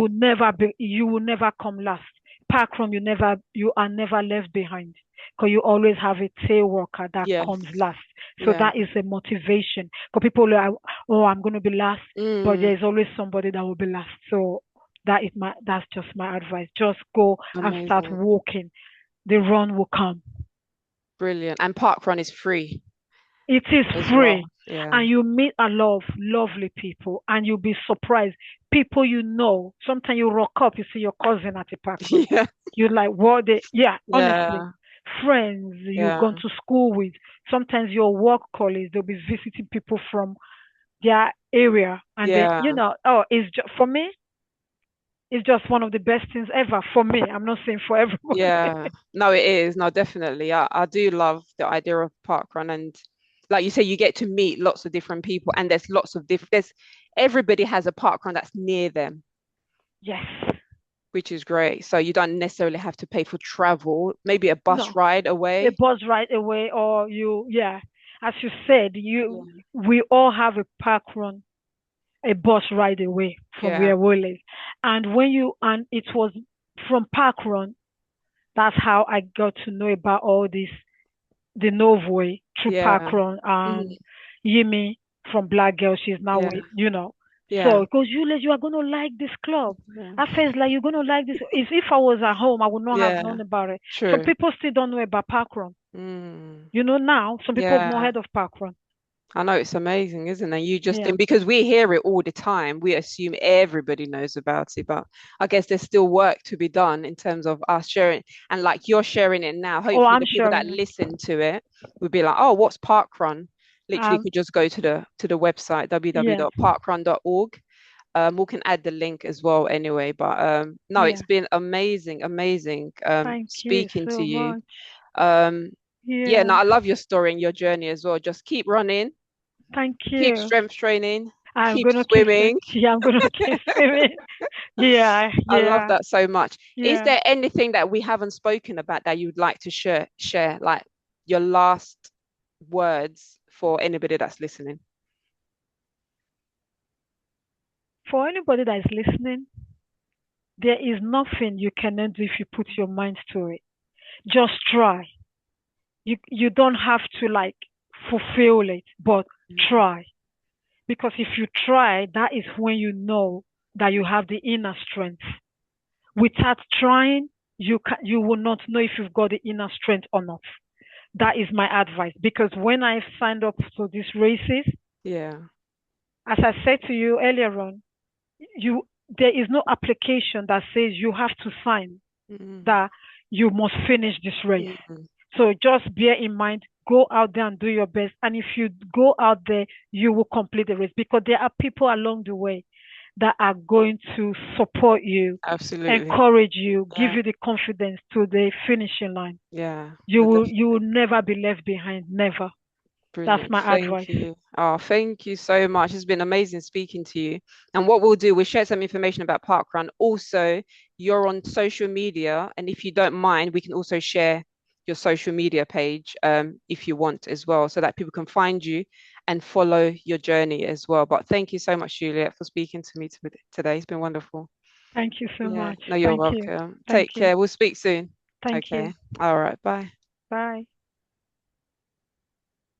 you will never come last. Park run, you are never left behind because you always have a tail worker that comes Yes. last. So Yeah. that is a motivation. Because people are, oh, I'm going to be last, but Mm, there's always somebody that will be last. So that's just my advice. Just go and start amazing. walking. The run will come. Brilliant. And Parkrun is free It is as well. free, Yeah. and you meet a lot of lovely people, and you'll be surprised. People you know. Sometimes you rock up, you see your cousin at a park run. Yeah. You're like, what? Yeah, honestly, Yeah. friends you've Yeah. gone to school with. Sometimes your work colleagues, they'll be visiting people from their area, and then Yeah. oh, for me, it's just one of the best things ever. For me, I'm not saying for everybody. Yeah. No, it is. No, definitely. I do love the idea of Parkrun. And like you say, you get to meet lots of different people and there's lots of different there's everybody has a Parkrun that's near them, Yes. which is great. So you don't necessarily have to pay for travel, maybe a bus No. ride A away. bus right away, or yeah, as you said, Yeah. we all have a park run, a bus ride away from Yeah. where we live. And it was from park run, that's how I got to know about all this, the Novoy through Yeah. park run, and Mhm. Yimi from Black Girl, she's now Yeah. with, so Yeah. it goes, you are gonna like this club. Yeah. I felt like you're gonna like this. If I was at home, I would not have Yeah. known about it. Some True. people still don't know about park run. Mm. Now some people have not Yeah. heard of Parkrun. I know it's amazing, isn't it? You just Yeah. think because we hear it all the time, we assume everybody knows about it. But I guess there's still work to be done in terms of us sharing. And like you're sharing it now, Oh, hopefully I'm the people that sharing it. listen to it will be like, oh, what's Parkrun? Literally Um, could just go to the website yeah, www.parkrun.org. We can add the link as well anyway. But no, yeah. it's been amazing, amazing Thank you speaking to so you. much. Um, yeah, no, Yeah. I love your story and your journey as well. Just keep running, Thank keep you. strength training, I'm keep gonna keep swimming. swimming. Yeah, I'm gonna keep swimming. Yeah, I love yeah, that so much. Is yeah. there anything that we haven't spoken about that you'd like to share, like your last words for anybody that's listening? For anybody that is listening, there is nothing you cannot do if you put your mind to it. Just try. You don't have to like fulfill it, but Mm. try. Because if you try, that is when you know that you have the inner strength. Without trying, you will not know if you've got the inner strength or not. That is my advice. Because when I signed up for these races, Yeah. as I said to you earlier on, there is no application that says you have to sign Mm. that you must finish this race. Mm. So just bear in mind, go out there and do your best. And if you go out there, you will complete the race because there are people along the way that are going to support you, Absolutely. encourage you, give Yeah. you the confidence to the finishing line. Yeah. You will never be left behind. Never. That's Brilliant. my Thank advice. you. Oh, thank you so much. It's been amazing speaking to you. And what we'll do, we'll share some information about Parkrun. Also, you're on social media, and if you don't mind, we can also share your social media page if you want as well, so that people can find you and follow your journey as well. But thank you so much, Juliet, for speaking to me today. It's been wonderful. Thank you so Yeah. much. No, you're Thank you. welcome. Thank Take you. care. We'll speak soon. Thank you. Okay. All right. Bye. Bye.